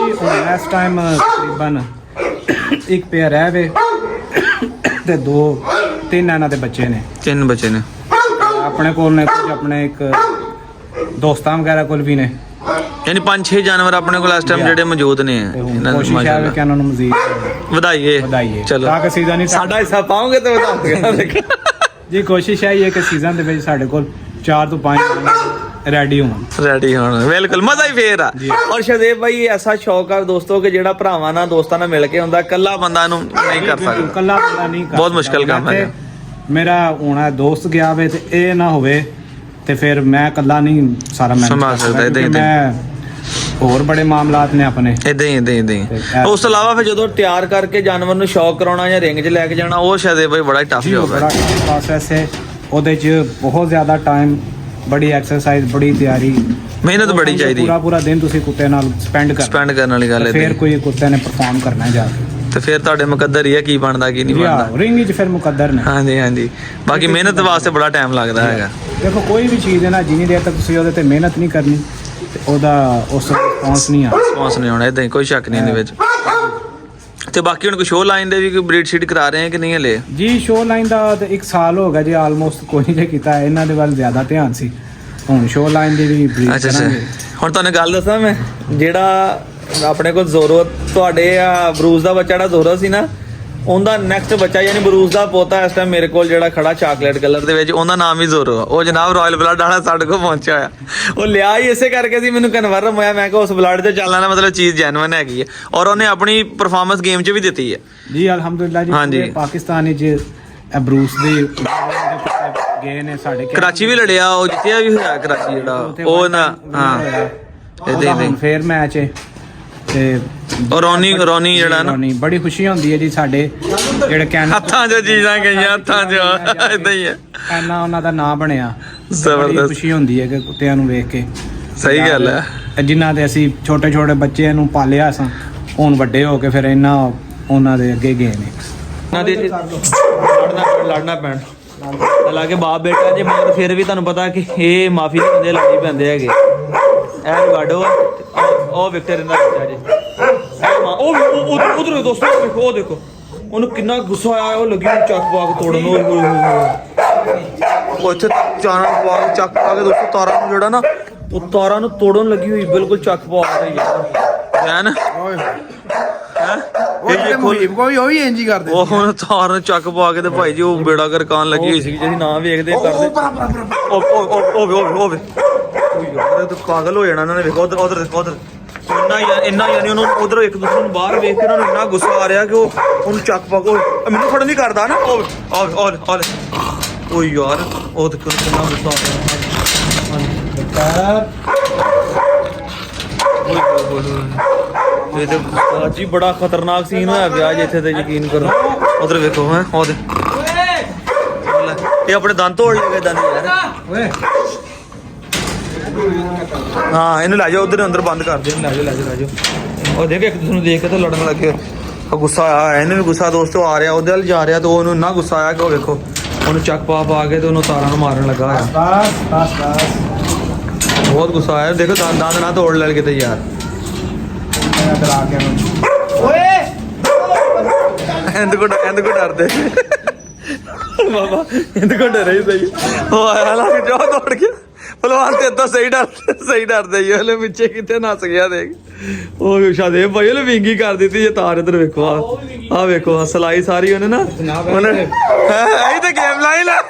[SPEAKER 3] ਇਸ ਟਾਈਮ ਤਕਰੀਬਨ ਇੱਕ ਪੇਅਰ ਹੈ ਵੇ ਤੇ 2-3 ਇਹਨਾਂ ਦੇ ਬੱਚੇ ਨੇ।
[SPEAKER 1] 3 ਬੱਚੇ ਨੇ
[SPEAKER 3] ਆਪਣੇ ਕੋਲ ਨੇ, ਕੁਝ ਆਪਣੇ ਇੱਕ ਦੋਸਤਾਂ ਵਗੈਰਾ ਕੋਲ ਵੀ ਨੇ,
[SPEAKER 1] ਯਾਨੀ 5-6 ਜਾਨਵਰ ਆਪਣੇ ਕੋਲ ਇਸ ਟਾਈਮ ਜਿਹੜੇ ਮੌਜੂਦ ਨੇ।
[SPEAKER 3] ਕੋਸ਼ਿਸ਼ ਹੈ ਕਿ ਇਹਨਾਂ ਨੂੰ ਮਜ਼ੀਦ
[SPEAKER 1] ਵਧਾਈਏ
[SPEAKER 3] ਚਲੋ ਤਾਂ ਕਿ ਸੀਜ਼ਨ ਹੀ
[SPEAKER 1] ਸਾਡਾ ਹਿੱਸਾ ਪਾਓਗੇ ਤੇ ਵਧਾਓਗੇ।
[SPEAKER 3] ਜੀ ਕੋਸ਼ਿਸ਼ ਹੈ ਇਹ ਕਿ ਸੀਜ਼ਨ ਦੇ ਵਿੱਚ ਸਾਡੇ ਕੋਲ 4 ਤੋਂ 5 ਰੈਡੀ ਹੋਣ।
[SPEAKER 1] ਬਿਲਕੁਲ ਮਜ਼ਾ ਹੀ ਫੇਰ ਆ। ਔਰ ਸ਼ਾਹਜ਼ੇਬ ਭਾਈ ਐਸਾ ਸ਼ੌਕ ਆ ਦੋਸਤੋ ਕਿ ਜਿਹੜਾ ਭਰਾਵਾਂ ਨਾਲ ਦੋਸਤਾਂ ਨਾਲ ਮਿਲ ਕੇ ਹੁੰਦਾ, ਕੱਲਾ ਬੰਦਾ ਨੂੰ ਨਹੀਂ ਕਰ ਸਕਦਾ,
[SPEAKER 3] ਕੱਲਾ ਬੰਦਾ ਨਹੀਂ ਕਰ
[SPEAKER 1] ਬਹੁਤ ਮੁਸ਼ਕਿਲ ਕੰਮ ਹੈ।
[SPEAKER 3] ਮੇਰਾ ਹੁਣ ਦੋਸਤ ਗਿਆ ਵੇ ਤੇ ਇਹ ਨਾ ਹੋਵੇ ਤੇ ਫਿਰ ਮੈਂ ਕੱਲਾ ਨਹੀਂ ਸਾਰਾ
[SPEAKER 1] ਸੰਭਾਲ ਸਕਦਾ। ਇਦਾਂ ਹੀ
[SPEAKER 3] ਮੈਂ ਹੋਰ ਬੜੇ ਮਾਮਲਾਤ ਨੇ ਆਪਣੇ,
[SPEAKER 1] ਇਦਾਂ ਹੀ। ਉਸ ਤੋਂ ਇਲਾਵਾ ਫਿਰ ਜਦੋਂ ਤਿਆਰ ਕਰਕੇ ਜਾਨਵਰ ਨੂੰ ਸ਼ੌਕ ਕਰਾਉਣਾ ਜਾਂ ਰਿੰਗ 'ਚ ਲੈ ਕੇ ਜਾਣਾ, ਉਹ ਸ਼ਾਹਜ਼ੇਬ ਭਾਈ ਬੜਾ ਟਫ ਜੋਬ ਹੈ।
[SPEAKER 3] ਬੜਾ ਪ੍ਰੋਸੈਸ ਹੈ ਉਹਦੇ 'ਚ, ਬਹੁਤ ਜ਼ਿਆਦਾ ਟਾਈਮ, ਬੜੀ ਐਕਸਰਸਾਈਜ਼, ਬੜੀ ਤਿਆਰੀ,
[SPEAKER 1] ਮਿਹਨਤ ਬੜੀ ਚਾਹੀਦੀ।
[SPEAKER 3] ਪੂਰਾ ਦਿਨ ਤੁਸੀਂ ਕੁੱਤੇ ਨਾਲ ਸਪੈਂਡ
[SPEAKER 1] ਕਰਨ ਵਾਲੀ ਗੱਲ ਹੈ।
[SPEAKER 3] ਫਿਰ ਕੋਈ ਕੁੱਤੇ ਨੇ ਪਰਫਾਰਮ ਕਰਨਾ ਜਾ ਕੇ
[SPEAKER 1] ਤੇ ਫਿਰ ਤੁਹਾਡੇ ਮੁਕੱਦਰ ਹੀ ਹੈ ਕੀ ਬਣਦਾ ਕੀ ਨਹੀਂ ਬਣਦਾ।
[SPEAKER 3] ਰਿੰਗ 'ਚ ਫਿਰ ਮੁਕੱਦਰ ਨੇ।
[SPEAKER 1] ਹਾਂਜੀ ਬਾਕੀ ਮਿਹਨਤ ਵਾਸਤੇ ਬੜਾ ਟਾਈਮ ਲੱਗਦਾ ਹੈਗਾ।
[SPEAKER 3] ਦੇਖੋ ਕੋਈ ਵੀ ਚੀਜ਼ ਹੈ ਨਾ, ਜਿੰਨੀ ਦੇਰ ਤੱਕ ਤੁਸੀਂ ਉਹਦੇ ਤੇ ਮਿਹਨਤ ਨਹੀਂ ਕਰਨੀ ਤੇ ਉਹਦਾ ਉਸ ਰਿਸਪੌਂਸ ਨਹੀਂ
[SPEAKER 1] ਆਉਣਾ। ਇਦਾਂ ਹੀ ਕੋਈ ਸ਼ੱਕ ਨਹੀਂ ਇਹਦੇ ਵਿੱਚ। ਤੇ ਬਾਕੀ ਹੁਣ ਕੋਈ ਸ਼ੋਅ ਲਾਈਨ ਦੇ ਵੀ ਕੋਈ ਬਰੀਡ ਸ਼ੀਟ ਕਰਾ ਰਹੇ ਆ ਕਿ ਨਹੀਂ ਹਲੇ?
[SPEAKER 3] ਜੀ ਸ਼ੋਅ ਲਾਈਨ ਦਾ ਤੇ 1 ਸਾਲ ਹੋ ਗਿਆ ਜੀ ਆਲਮੋਸਟ, ਕੋਈ ਨਹੀਂ ਕੀਤਾ। ਇਹਨਾਂ ਦੇ ਵੱਲ ਜ਼ਿਆਦਾ ਧਿਆਨ ਸੀ, ਹੁਣ ਸ਼ੋਅ ਲਾਈਨ ਦੀ ਵੀ ਬਰੀਡ ਕਰਾਂਗੇ।
[SPEAKER 1] ਹੁਣ ਤੁਹਾਨੂੰ ਗੱਲ ਦੱਸਾਂ ਮੈਂ, ਜਿਹੜਾ ਆਪਣੇ ਕੋਲ ਜ਼ੋਰੋ ਤੁਹਾਡੇ ਆ ਬਰੂਸ ਦਾ ਬੱਚਾ ਜਿਹੜਾ ਜ਼ੋਰੋ ਸੀ ਨਾ, ਉਹਦਾ ਨੈਕਸਟ ਬੱਚਾ ਯਾਨੀ ਬਰੂਸ ਦਾ ਪੋਤਾ ਇਸ ਟਾਈਮ ਮੇਰੇ ਕੋਲ ਜਿਹੜਾ ਖੜਾ ਚਾਕਲੇਟ ਕਲਰ ਦੇ ਵਿੱਚ, ਉਹਦਾ ਨਾਮ ਵੀ ਜ਼ੋਰੋ ਆ। ਉਹ ਜਨਾਬ ਰਾਇਲ ਬਲੱਡ ਵਾਲਾ ਸਾਡੇ ਕੋਲ ਪਹੁੰਚਿਆ ਹੋਇਆ। ਉਹ ਲਿਆ ਹੀ ਇਸੇ ਕਰਕੇ ਸੀ, ਮੈਨੂੰ ਕਨਫਰਮ ਹੋਇਆ ਮੈਂ ਕਿਹਾ ਉਸ ਬਲੱਡ ਤੇ ਚੱਲਣ ਦਾ ਮਤਲਬ ਚੀਜ਼ ਜੈਨੂਇਨ ਹੈਗੀ ਹੈ ਔਰ ਉਹਨੇ ਆਪਣੀ ਪਰਫਾਰਮੈਂਸ ਗੇਮ 'ਚ ਵੀ ਦਿੱਤੀ ਹੈ ਜੀ
[SPEAKER 3] ਅਲਹਮਦੁਲਿਲਾ ਜੀ। ਪਾਕਿਸਤਾਨ 'ਚ ਬਰੂਸ ਦੇ ਗਏ ਨੇ, ਸਾਡੇ
[SPEAKER 1] ਕਰਾਚੀ ਵੀ ਲੜਿਆ, ਉਹ ਜਿੱਤਿਆ ਵੀ ਹੋਇਆ ਕਰਾਚੀ ਜਿਹੜਾ ਉਹ ਨਾ। ਹਾਂ
[SPEAKER 3] ਇਦਾਂ ਫੇਰ ਮੈਚ ਤੇ
[SPEAKER 1] ਰੋਨੀ ਜਿਹੜਾ ਨਾ,
[SPEAKER 3] ਬੜੀ ਖੁਸ਼ੀ ਹੁੰਦੀ ਹੈ ਜੀ ਸਾਡੇ ਜਿਹੜੇ ਕੈਨ
[SPEAKER 1] ਹੱਥਾਂ 'ਚ ਚੀਜ਼ਾਂ ਗਈਆਂ, ਹੱਥਾਂ 'ਚ ਇਦਾਂ ਹੀ ਹੈ।
[SPEAKER 3] ਐਨਾ ਉਹਨਾਂ ਦਾ ਨਾਂ ਬਣਿਆ,
[SPEAKER 1] ਜ਼ਬਰਦਸਤ
[SPEAKER 3] ਖੁਸ਼ੀ ਹੁੰਦੀ ਹੈ ਕਿ ਕੁੱਤਿਆਂ ਨੂੰ ਵੇਖ ਕੇ।
[SPEAKER 1] ਸਹੀ ਗੱਲ ਹੈ।
[SPEAKER 3] ਜਿਨ੍ਹਾਂ ਦੇ ਅਸੀਂ ਛੋਟੇ ਬੱਚਿਆਂ ਨੂੰ ਪਾਲਿਆ ਸਾਂ, ਹੁਣ ਵੱਡੇ ਹੋ ਕੇ ਫਿਰ ਉਹਨਾਂ ਦੇ ਅੱਗੇ ਗਏ ਨੇ।
[SPEAKER 1] ਉਹਨਾਂ ਦੇ ਲੜਨਾ ਪੈਣ ਹਾਲਾਂਕਿ ਬਾਪ ਬੇਟਾ ਜੇ, ਮਗਰ ਫਿਰ ਵੀ ਤੁਹਾਨੂੰ ਪਤਾ ਕਿ ਇਹ ਮਾਫੀ ਨਹੀਂ ਦਿੰਦੇ, ਲੜੀ ਪੈਂਦੇ ਹੈਗੇ। ਇਹ ਰਿਗਾਰਡੋ ਆ, ਉਹ ਵਿਕਟਰ ਇਹਨਾਂ ਬੱਚਾ ਜੀ। ਉਹ ਉਧਰ ਦੋਸਤੋ ਵੇਖੋ, ਉਹ ਦੇਖੋ ਉਹਨੂੰ ਕਿੰਨਾ ਗੁੱਸਾ ਆਇਆ, ਉਹ ਲੱਗੀ ਚੱਕ ਪਾ ਕੇ ਤੋੜਨ ਨੂੰ। ਉਹ ਇੱਥੇ ਚਾਰਾਂ ਪਾ ਕੇ ਚੱਕ ਪਾ ਕੇ ਦੋਸਤੋ ਤਾਰਾਂ ਨੂੰ ਜਿਹੜਾ ਨਾ, ਉਹ ਤਾਰਾਂ ਨੂੰ ਤੋੜਨ ਲੱਗੀ ਹੋਈ, ਬਿਲਕੁਲ ਚੱਕ ਪਾ ਕੇ ਯਾਰ ਚੈਨ
[SPEAKER 2] ਓਏ
[SPEAKER 1] ਹੈ
[SPEAKER 2] ਇਹ ਮੁਹੀਬ ਕੋਈ ਉਹ ਵੀ ਇੰਜ ਹੀ ਕਰਦੇ
[SPEAKER 1] ਉਹ ਹੁਣ ਤਾਰ ਨੂੰ ਚੱਕ ਪਾ ਕੇ ਤੇ ਭਾਈ ਜੀ ਉਹ ਬੇੜਾ ਕਰਕਾਨ ਲੱਗੀ ਹੋਈ ਸੀ ਜਿਹੜੀ ਨਾ ਵੇਖਦੇ ਕਰਦੇ ਉਹ ਯਾਰ ਇਹ ਤਾਂ ਪਾਗਲ ਹੋ ਜਾਣਾ ਇਹਨਾਂ ਨੇ ਵੇਖੋ ਉਧਰ ਇੰਨਾ ਯਾਨੀ ਉਹਨੂੰ ਉਧਰ ਇੱਕ ਦੂਸਰੇ ਨੂੰ ਬਾਹਰ ਵੇਖ ਕੇ ਉਹਨਾਂ ਨੂੰ ਇੰਨਾ ਗੁੱਸਾ ਆ ਰਿਹਾ ਕਿ ਉਹ ਉਹਨੂੰ ਚੱਕ ਪਾ ਕੇ ਮੈਨੂੰ ਫੜਨ ਨਹੀਂ ਕਰਦਾ ਨਾ ਉਹ ਯਾਰ ਉਹ ਤੇ ਕਿੰਨਾ ਗੁੱਸਾ ਆ ਰਿਹਾ ਇਹ ਤੇ ਅੱਜ ਹੀ ਬੜਾ ਖਤਰਨਾਕ ਸੀਨ ਹੋਇਆ ਪਿਆ ਜੇ ਇੱਥੇ ਤੇ ਯਕੀਨ ਕਰੋ ਉਧਰ ਵੇਖੋ ਹੈ ਉਹਦੇ ਇਹ ਆਪਣੇ ਦੰਦ ਤੋੜ ਲੇਗਾ ਦੰਦ ਯਾਰ
[SPEAKER 3] ਓਏ
[SPEAKER 1] ਹਾਂ ਇਹਨੂੰ ਲੈ ਜਾਓ ਉਧਰ ਅੰਦਰ ਬੰਦ ਕਰ ਦੇ ਲੈ ਜਾਓ ਉਹ ਦੇਖ ਇੱਕ ਦੂਸਰੇ ਨੂੰ ਦੇਖ ਕੇ ਤਾਂ ਲੜਨ ਲੱਗੇ ਗੁੱਸਾ ਆਇਆ ਇਹਨੂੰ ਵੀ ਗੁੱਸਾ ਦੋਸਤੋ ਆ ਰਿਹਾ ਉਹਦੇ ਵੱਲ ਜਾ ਰਿਹਾ ਤੇ ਉਹਨੂੰ ਇੰਨਾ ਗੁੱਸਾ ਆਇਆ ਕਿ ਉਹ ਵੇਖੋ ਉਹਨੂੰ ਚੱਕ ਪਾ ਕੇ ਤੇ ਉਹਨੂੰ ਤਾਰਾਂ ਨੂੰ ਮਾਰਨ ਲੱਗਾ ਹੋਇਆ
[SPEAKER 3] ਬਸ
[SPEAKER 1] ਬਹੁਤ ਗੁੱਸਾ ਆਇਆ ਦੇਖੋ ਦੰਦ ਨਾ ਤੋੜ ਲੈ ਕਿਤੇ ਯਾਰ
[SPEAKER 3] ਡਰਾ ਕੇ ਓਏ
[SPEAKER 1] ਇੰਦ ਕੋ ਡਰਦੇ ਬਾਬਾ ਇੰਦ ਕੋ ਡਰੇ ਸਹੀ ਉਹ ਆਇਆ ਲੱਗ ਜਾ ਦੌੜ ਗਿਆ ਪਹਿਲਵਾਨ ਤੇ ਤਾਂ ਸਹੀ ਡਰਦਾ ਹੀ ਹਲੇ ਪਿੱਛੇ ਕਿਤੇ ਨੱਸ ਗਿਆ ਦੇਖ ਉਹ ਸ਼ਾਦੇ ਭਾਈ ਹਲੇ ਵਿੰਗੀ ਕਰ ਦਿੱਤੀ ਜੇ ਤਾਰ ਇੱਧਰ ਵੇਖੋ ਆ ਵੇਖੋ ਸਲਾਈ ਸਾਰੀ ਉਹਨੇ ਨਾ ਉਹਨੇ ਇਹ ਤੇ ਗੇਮ ਲਾਈ ਲੈ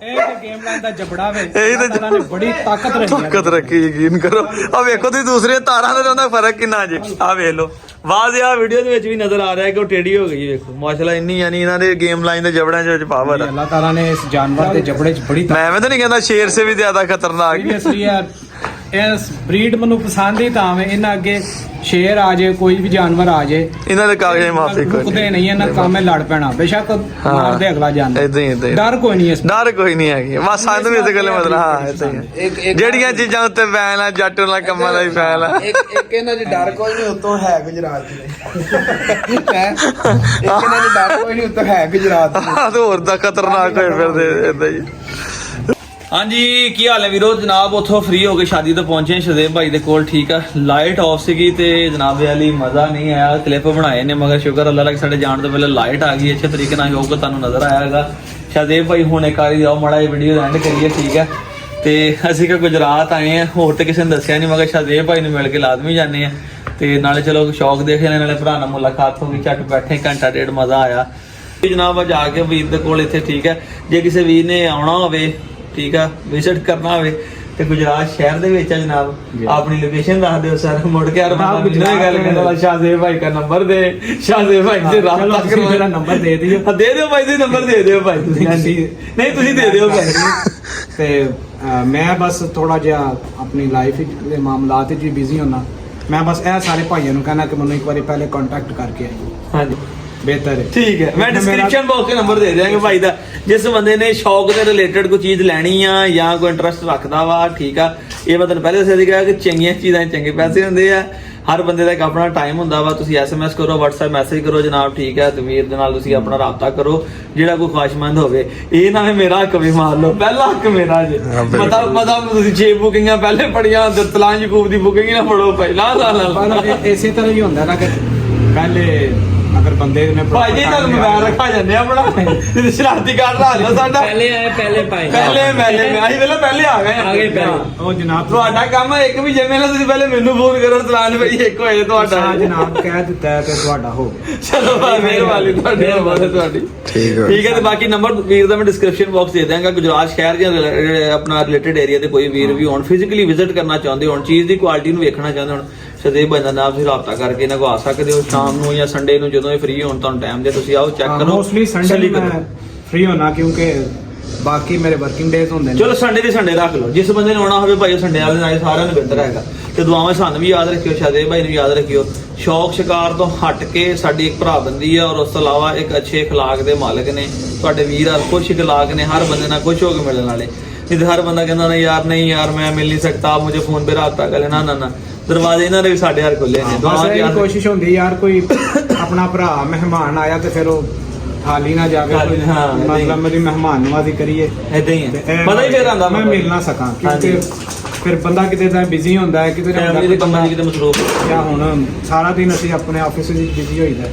[SPEAKER 3] ਇਹ ਤੇ ਗੇਮ ਲਾਈਨ ਦਾ ਜਬੜਾ ਵੇ
[SPEAKER 1] ਇਹ ਤੇ
[SPEAKER 3] ਇਹਨਾਂ ਨੇ ਬੜੀ ਤਾਕਤ
[SPEAKER 1] ਰੱਖੀ ਯਕੀਨ ਕਰੋ ਆ ਵੇਖੋ ਤੁਸੀਂ ਦੂਸਰੀਆਂ ਤਾਰਾਂ ਦਾ ਉਹਦਾ ਫਰਕ ਕਿੰਨਾ ਜੇ ਆ ਵੇਖ ਲਓ ਬਾਅਦ ਆ ਵੀਡੀਓ ਦੇ ਵਿੱਚ ਵੀ ਨਜ਼ਰ ਆ ਰਿਹਾ ਕਿ ਉਹ ਟੇਢੀ ਹੋ ਗਈ ਵੇਖੋ ਮਾਸ਼ਾਅੱਲਾ ਇੰਨੀ ਯਾਨੀ ਇਹਨਾਂ ਦੇ ਗੇਮ ਲਾਈਨ ਦੇ ਜਬੜਿਆਂ ਵਿੱਚ ਪਾਵਰ ਆ
[SPEAKER 3] ਅੱਲਾਹ ਤਾਲਾ ਨੇ ਇਸ ਜਾਨਵਰ ਦੇ ਜਬੜੇ 'ਚ ਬੜੀ
[SPEAKER 1] ਮੈਂ ਐਵੇਂ ਤਾਂ ਨਹੀਂ ਕਹਿੰਦਾ ਸ਼ੇਰ ਸੇ ਵੀ ਜ਼ਿਆਦਾ ਖਤਰਨਾਕ
[SPEAKER 3] ਸੀਰੀਅਸਲੀ ਯਾਰ ਇਸ ਬਰੀਡ ਮੈਨੂੰ ਪਸੰਦ ਹੀ ਤਾਂ ਵੇ ਇਹਨਾਂ ਅੱਗੇ ਸ਼ੇਰ ਆ ਜਾਏ ਕੋਈ ਵੀ ਜਾਨਵਰ ਆ ਜਾਏ
[SPEAKER 1] ਇਹਨਾਂ ਦੇ ਕਾਗਜ਼ ਮਾਫੀ ਕੋਈ
[SPEAKER 3] ਰੁਕਦੇ ਨਹੀਂ ਇਹਨਾਂ ਕੰਮ ਹੈ ਲੜ ਪੈਣਾ ਬੇਸ਼ੱਕ ਮਾਰਦੇ ਅਗਲਾ ਜਾਨਵਰ
[SPEAKER 1] ਇਦਾਂ ਹੀ
[SPEAKER 3] ਡਰ ਕੋਈ ਨਹੀਂ ਇਸ
[SPEAKER 1] ਡਰ ਕੋਈ ਨਹੀਂ ਹੈਗੀ ਬਸ ਸਾਨੂੰ ਵੀ ਇਸ ਗੱਲ ਮਤਲਬ ਹਾਂ ਇਦਾਂ ਹੀ ਜਿਹੜੀਆਂ ਚੀਜ਼ਾਂ ਉੱਤੇ ਫੈਲ ਆ ਜੱਟ ਵਾਲਾ ਕੰਮਾਂ ਦਾ ਵੀ ਫੈਲ ਆ
[SPEAKER 2] ਇੱਕ ਇਹਨਾਂ ਦੀ ਡਰ ਕੋਈ ਨਹੀਂ ਉਤੋਂ ਹੈ ਗੁਜਰਾਤ ਦੇ ਇੱਕ ਇਹਨਾਂ ਦੀ ਡਰ ਕੋਈ ਨਹੀਂ ਉਤੋਂ ਹੈ ਗੁਜਰਾਤ ਦੇ
[SPEAKER 1] ਆ ਤੇ ਹੋਰ ਦਾ ਖਤਰਨਾਕ ਹੋਏ ਫਿਰਦੇ ਇਦਾਂ ਹੀ ਹਾਂਜੀ ਕੀ ਹਾਲ ਹੈ ਵੀਰੋ ਜਨਾਬ ਉੱਥੋਂ ਫ੍ਰੀ ਹੋ ਕੇ ਸ਼ਾਦੀ ਤੋਂ ਪਹੁੰਚੇ ਸ਼ਦੇਵ ਭਾਈ ਦੇ ਕੋਲ ਠੀਕ ਆ ਲਾਈਟ ਆਫ ਸੀਗੀ ਤੇ ਜਨਾਬ ਵਾਲੀ ਮਜ਼ਾ ਨਹੀਂ ਆਇਆ ਕਲਿੱਪ ਬਣਾਏ ਨੇ ਮਗਰ ਸ਼ੁਕਰ ਅੱਲਾਹ ਲੱਗ ਸਾਡੇ ਜਾਣ ਤੋਂ ਪਹਿਲਾਂ ਲਾਈਟ ਆ ਗਈ ਅੱਛੇ ਤਰੀਕੇ ਨਾਲ ਹੋਊਗਾ ਤੁਹਾਨੂੰ ਨਜ਼ਰ ਆਏਗਾ ਸ਼ਦੇਵ ਭਾਈ ਹੁਣ ਇੱਕ ਵਾਰੀ ਆਓ ਮਾੜਾ ਜਿਹਾ ਵੀਡੀਓ ਐਂਡ ਕਰੀਏ ਠੀਕ ਆ ਤੇ ਅਸੀਂ ਕਿ ਗੁਜਰਾਤ ਆਏ ਆ ਹੋਰ ਤੇ ਕਿਸੇ ਨੇ ਦੱਸਿਆ ਨਹੀਂ ਮਗਰ ਸ਼ਦੇਵ ਭਾਈ ਨੂੰ ਮਿਲ ਕੇ ਲਾਜ਼ਮੀ ਜਾਂਦੇ ਆ ਤੇ ਨਾਲੇ ਚਲੋ ਸ਼ੌਕ ਦੇਖ ਲੈਣੇ ਨਾਲੇ ਭਰਾ ਨਾਲ ਮੁਲਾਕਾਤ ਹੋ ਗਈ ਝੱਟ ਬੈਠੇ ਘੰਟਾ ਡੇਢ ਮਜ਼ਾ ਆਇਆ ਜਨਾਬ ਅੱਜ ਆ ਕੇ ਵੀਰ ਦੇ ਕੋਲ ਇੱਥੇ ਠੀਕ ਹੈ ਜੇ ਕਿਸੇ ਵੀਰ ਨੇ ਆਉਣਾ ਹੋਵੇ ਠੀਕ ਆ ਵਿਜ਼ਿਟ ਕਰਨਾ ਹੋਵੇ ਤੇ ਗੁਜਰਾਤ ਸ਼ਹਿਰ ਦੇ ਵਿੱਚ ਆ ਜਨਾਬ ਆਪਣੀ ਲੋਕੇਸ਼ਨ ਦੱਸ ਦਿਓ ਸਰ ਮੁੜ ਕੇ ਯਾਰ ਮੈਂ ਗੁਜਰਾਤ ਗੱਲ ਕਰਦਾ ਸ਼ਾਹਜ਼ੇਬ ਭਾਈ ਦਾ ਨੰਬਰ ਦੇ ਸ਼ਾਹਜ਼ੇਬ ਭਾਈ ਦੇ ਰਾਬਤਾ ਕਰੋ
[SPEAKER 3] ਮੇਰਾ ਨੰਬਰ ਦੇ ਦਿਓ
[SPEAKER 1] ਦੇ ਦਿਓ ਭਾਈ ਦੇ ਨੰਬਰ ਦੇ ਦਿਓ ਭਾਈ ਤੁਸੀਂ ਨਹੀਂ ਤੁਸੀਂ ਦੇ ਦਿਓ ਭਾਈ
[SPEAKER 3] ਤੇ ਮੈਂ ਬਸ ਥੋੜਾ ਜਿਹਾ ਆਪਣੀ ਲਾਈਫ ਦੇ ਮਾਮਲਾਤ ਵਿੱਚ ਵੀ ਬਿਜ਼ੀ ਹੁੰਨਾ ਮੈਂ ਬਸ ਇਹ ਸਾਰੇ ਭਾਈਆਂ ਨੂੰ ਕਹਿਣਾ ਕਿ ਮੈਨੂੰ ਇੱਕ ਵਾਰੀ ਪਹਿਲੇ ਕੰਟੈਕਟ ਕਰਕੇ ਆਇਓ
[SPEAKER 1] ਹਾਂਜੀ
[SPEAKER 3] ਬਿਹਤਰ ਹੈ
[SPEAKER 1] ਠੀਕ ਹੈ ਮੈਂ ਡਿਸਕ੍ਰਿਪਸ਼ਨ ਬਾਕਸ 'ਚ ਨੰਬਰ ਦੇ ਦਿਆਂਗੇ ਭਾਈ ਦਾ ਜਿਸ ਬੰਦੇ ਨੇ ਸ਼ੌਕ ਦੇ ਰਿਲੇਟਡ ਕੋਈ ਚੀਜ਼ ਲੈਣੀ ਆ ਜਾਂ ਕੋਈ ਇੰਟਰਸਟ ਰੱਖਦਾ ਵਾ ਠੀਕ ਆ ਇਹ ਮੈਂ ਤੁਹਾਨੂੰ ਪਹਿਲੇ ਦੱਸਿਆ ਸੀਗਾ ਕਿ ਚੰਗੀਆਂ ਚੀਜ਼ਾਂ ਚੰਗੇ ਪੈਸੇ ਹੁੰਦੇ ਆ ਹਰ ਬੰਦੇ ਦਾ ਇੱਕ ਆਪਣਾ ਟਾਈਮ ਹੁੰਦਾ ਵਾ ਤੁਸੀਂ SMS ਕਰੋ WhatsApp ਮੈਸੇਜ ਕਰੋ ਜਨਾਬ ਠੀਕ ਹੈ ਤੇ ਵੀਰ ਦੇ ਨਾਲ ਤੁਸੀਂ ਆਪਣਾ ਰਾਬਤਾ ਕਰੋ ਜਿਹੜਾ ਕੋਈ ਖਾਸ਼ਮੰਦ ਹੋਵੇ ਇਹ ਨਾ ਹੈ ਮੇਰਾ ਹੱਕ ਵੀ ਮਾਰ ਲਓ ਪਹਿਲਾ ਹੱਕ ਮੇਰਾ ਜੇ ਪਤਾ ਤੁਸੀਂ 6 ਬੁਕਿੰਗਾਂ ਪਹਿਲੇ ਪੜੀਆਂ ਦਰਤਲਾਂ ਯਕੂਬ ਦੀ ਬੁਕਿੰਗ ਨਾ ਫੜੋ ਪਹਿਲਾਂ
[SPEAKER 3] ਪਰ ਇਸੇ ਤਰ੍ਹਾਂ ਹੀ ਹੁੰਦਾ ਨਾ ਕਿ ਪਹਿਲੇ ਅਗਰ ਬੰਦੇ ਨੇ
[SPEAKER 1] ਭਾਈ ਜੀ ਤੁਹਾਨੂੰ ਮੋਬਾਈਲ ਰੱਖਾ ਜਾਂਦੇ ਆ ਬੜਾ ਸ਼ਰਾਰਤੀ ਕਰ ਰਹਾ ਲੋ ਸਾਡਾ
[SPEAKER 4] ਪਹਿਲੇ ਆਏ ਪਹਿਲੇ ਪਾਏ
[SPEAKER 1] ਪਹਿਲੇ ਅਸੀਂ ਪਹਿਲੇ ਆ ਗਏ
[SPEAKER 3] ਉਹ ਜਨਾਬ
[SPEAKER 1] ਤੁਹਾਡਾ ਕੰਮ ਹੈ ਇੱਕ ਵੀ ਜਿਵੇਂ ਨਾ ਤੁਸੀਂ ਪਹਿਲੇ ਮੈਨੂੰ ਫੋਨ ਕਰੋ ਚਲਾਨ ਭਾਈ ਇੱਕ ਹੋਏ ਤੁਹਾਡਾ
[SPEAKER 3] ਜਨਾਬ ਕਹਿ ਦਿੱਤਾ ਹੈ ਤੇ ਤੁਹਾਡਾ ਹੋ
[SPEAKER 1] ਚਲੋ ਭਾਈ ਮਿਹਰਬਾਨੀ ਤੁਹਾਡੀ ਠੀਕ ਹੈ ਤੇ ਬਾਕੀ ਨੰਬਰ ਵੀਰ ਦਾ ਮੈਂ ਡਿਸਕ੍ਰਿਪਸ਼ਨ ਬਾਕਸ ਦੇ ਦਾਂਗਾ ਗੁਜਰਾਤ ਸ਼ਹਿਰ ਜਾਂ ਆਪਣਾ ਰਿਲੇਟਡ ਏਰੀਆ ਤੇ ਕੋਈ ਵੀਰ ਵੀ ਹੋਣ ਫਿਜ਼ੀਕਲੀ ਵਿਜ਼ਿਟ ਕਰਨਾ ਚਾਹੁੰਦੇ ਹੋਣ ਚੀਜ਼ ਦੀ ਕੁਆਲਿਟੀ ਨੂੰ ਵੇਖਣਾ ਚਾਹੁੰਦੇ ਹੋਣ ਸ਼ਦੇਵ ਭਾਈ ਦਾ ਨਾਮ ਤੁਸੀਂ ਰਾਬਤਾ ਕਰਕੇ ਇਹਨਾਂ ਕੋ ਆ ਸਕਦੇ ਹੋ ਸ਼ਾਮ ਨੂੰ ਜਾਂ ਸੰਡੇ ਨੂੰ ਜਦੋਂ ਇਹ ਫ੍ਰੀ ਹੋਣ ਤੁਹਾਨੂੰ ਟਾਈਮ ਦੇ ਤੁਸੀਂ ਆਓ ਚੈੱਕ ਕਰੋ
[SPEAKER 3] ਮੋਸਟਲੀ ਸੰਡੇ ਮੈਂ ਫ੍ਰੀ ਹੋਣਾ ਕਿਉਂਕਿ ਬਾਕੀ ਮੇਰੇ ਵਰਕਿੰਗ ਡੇਜ਼ ਹੁੰਦੇ ਨੇ
[SPEAKER 1] ਚਲੋ ਸੰਡੇ ਦੇ ਸੰਡੇ ਰੱਖ ਲਓ ਜਿਸ ਬੰਦੇ ਨੇ ਆਉਣਾ ਹੋਵੇ ਭਾਈ ਉਹ ਸੰਡੇ ਵਾਲੇ ਦਿਨ ਆਏ ਸਾਰਿਆਂ ਨੂੰ ਬਿਹਤਰ ਹੈਗਾ ਤੇ ਦੁਆਵਾਂ ਸਾਨੂੰ ਵੀ ਯਾਦ ਰੱਖਿਓ ਸ਼ਦੇਵ ਭਾਈ ਨੂੰ ਵੀ ਯਾਦ ਰੱਖਿਓ ਸ਼ੌਕ ਸ਼ਿਕਾਰ ਤੋਂ ਹਟ ਕੇ ਸਾਡੀ ਇੱਕ ਭਰਾਬੰਦੀ ਆ ਔਰ ਉਸ ਤੋਂ ਇਲਾਵਾ ਇੱਕ ਅੱਛੇ اخلاق ਦੇ ਮਾਲਕ ਨੇ ਤੁਹਾਡੇ ਵੀਰ ਆ ਖੁਸ਼ اخلاق ਨੇ ਹਰ ਬੰਦੇ ਨਾਲ ਖੁਸ਼ ਹੋ ਕੇ ਮਿਲਣ ਵਾਲੇ ਨਹੀਂ ਤੇ ਹਰ ਬੰਦਾ ਕਹਿੰਦਾ ਨਾ ਯਾਰ ਨਹੀਂ ਯਾਰ ਮੈਂ ਮਿਲ ਨਹੀਂ ਸਕਤਾ ਮੁਝੇ ਫੋਨ पे ਰਾਬਤਾ ਕਰ ਲੈਣਾ ਨਾ ਦਰਵਾਜ਼ੇ ਇਹਨਾਂ ਦੇ ਵੀ ਸਾਡੇ ਹਰ ਖੁੱਲੇ ਨੇ
[SPEAKER 3] ਬਸ ਇਹ ਕੋਸ਼ਿਸ਼ ਹੁੰਦੀ ਯਾਰ ਕੋਈ ਆਪਣਾ ਭਰਾ ਮਹਿਮਾਨ ਆਇਆ ਤੇ ਫਿਰ ਉਹ ਖਾਲੀ ਨਾ ਜਾਵੇ ਮਤਲਬ ਮੇਰੀ ਮਹਿਮਾਨ ਨਵਾਜ਼ੀ ਕਰੀਏ
[SPEAKER 1] ਇਦਾਂ ਹੀ ਹੈ ਪਤਾ ਹੀ ਫਿਰ ਆਂਦਾ
[SPEAKER 3] ਮੈਂ ਮਿਲ ਨਾ ਸਕਾਂ ਕਿਉਂਕਿ ਫਿਰ ਬੰਦਾ ਕਿਤੇ ਦਾ ਬਿਜ਼ੀ ਹੁੰਦਾ ਹੈ ਕਿਤੇ
[SPEAKER 1] ਫੈਮਿਲੀ ਦੇ ਕੰਮਾਂ 'ਚ ਕਿਤੇ ਮਸਰੂਫ
[SPEAKER 3] ਜਾਂ ਹੁਣ ਸਾਰਾ ਦਿਨ ਅਸੀਂ ਆਪਣੇ ਆਫਿਸ ਵਿੱਚ ਬਿਜ਼ੀ ਹੋਈਦਾ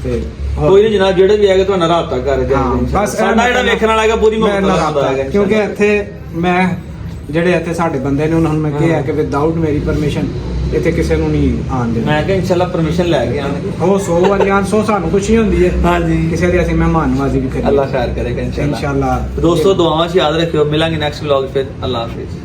[SPEAKER 3] ਤੇ
[SPEAKER 1] ਕੋਈ ਨਹੀਂ ਜਨਾਬ ਜਿਹੜੇ ਵੀ ਆਏਗਾ ਤੁਹਾਡਾ ਰਾਬਤਾ ਕਰ ਜਾਏਗਾ
[SPEAKER 3] ਬਸ
[SPEAKER 1] ਸਾਡਾ ਜਿਹੜਾ ਵੇਖਣ ਵਾਲਾ ਹੈਗਾ ਪੂਰੀ ਮੁਹੱਬਤ ਦਾ ਹੈਗਾ
[SPEAKER 3] ਕਿਉਂਕਿ ਇੱਥੇ ਮੈਂ ਜਿਹੜੇ ਇੱਥੇ ਸਾਡੇ ਬੰਦੇ ਨੇ ਉਹਨਾਂ ਨੂੰ ਮੈਂ ਕਿਹਾ ਕਿ ਵਿਦਆਊਟ ਮੇਰੀ ਪਰਮਿਸ਼ਨ ਇੱਥੇ ਕਿਸੇ ਨੂੰ ਨਹੀਂ ਆਉਣ ਦੇਣਾ।
[SPEAKER 1] ਮੈਂ ਕਿਹਾ ਇਨਸ਼ਾਅੱਲਾ ਪਰਮਿਸ਼ਨ ਲੈ ਕੇ ਆਵਾਂਗੇ।
[SPEAKER 3] ਉਹ 100 ਵਾਰੀ ਆਣ 100 ਸਾਨੂੰ ਖੁਸ਼ੀ ਹੁੰਦੀ ਹੈ
[SPEAKER 1] ਹਾਂਜੀ
[SPEAKER 3] ਕਿਸੇ ਦੀ ਅਸੀਂ ਮਹਿਮਾਨ ਨਵਾਜ਼ੀ ਵੀ ਕਰੀਏ।
[SPEAKER 1] ਅੱਲਾ ਖੈਰ ਕਰੇਗਾ ਇਨਸ਼ਾਅੱਲਾ।
[SPEAKER 3] ਇਨਸ਼ਾਅੱਲਾ
[SPEAKER 1] ਦੋਸਤੋ ਦੁਆਵਾਂ 'ਚ ਯਾਦ ਰੱਖਿਓ, ਮਿਲਾਂਗੇ ਨੈਕਸਟ ਵਲੌਗ ਫਿਰ। ਅੱਲਾ ਹਾਫਿਜ਼।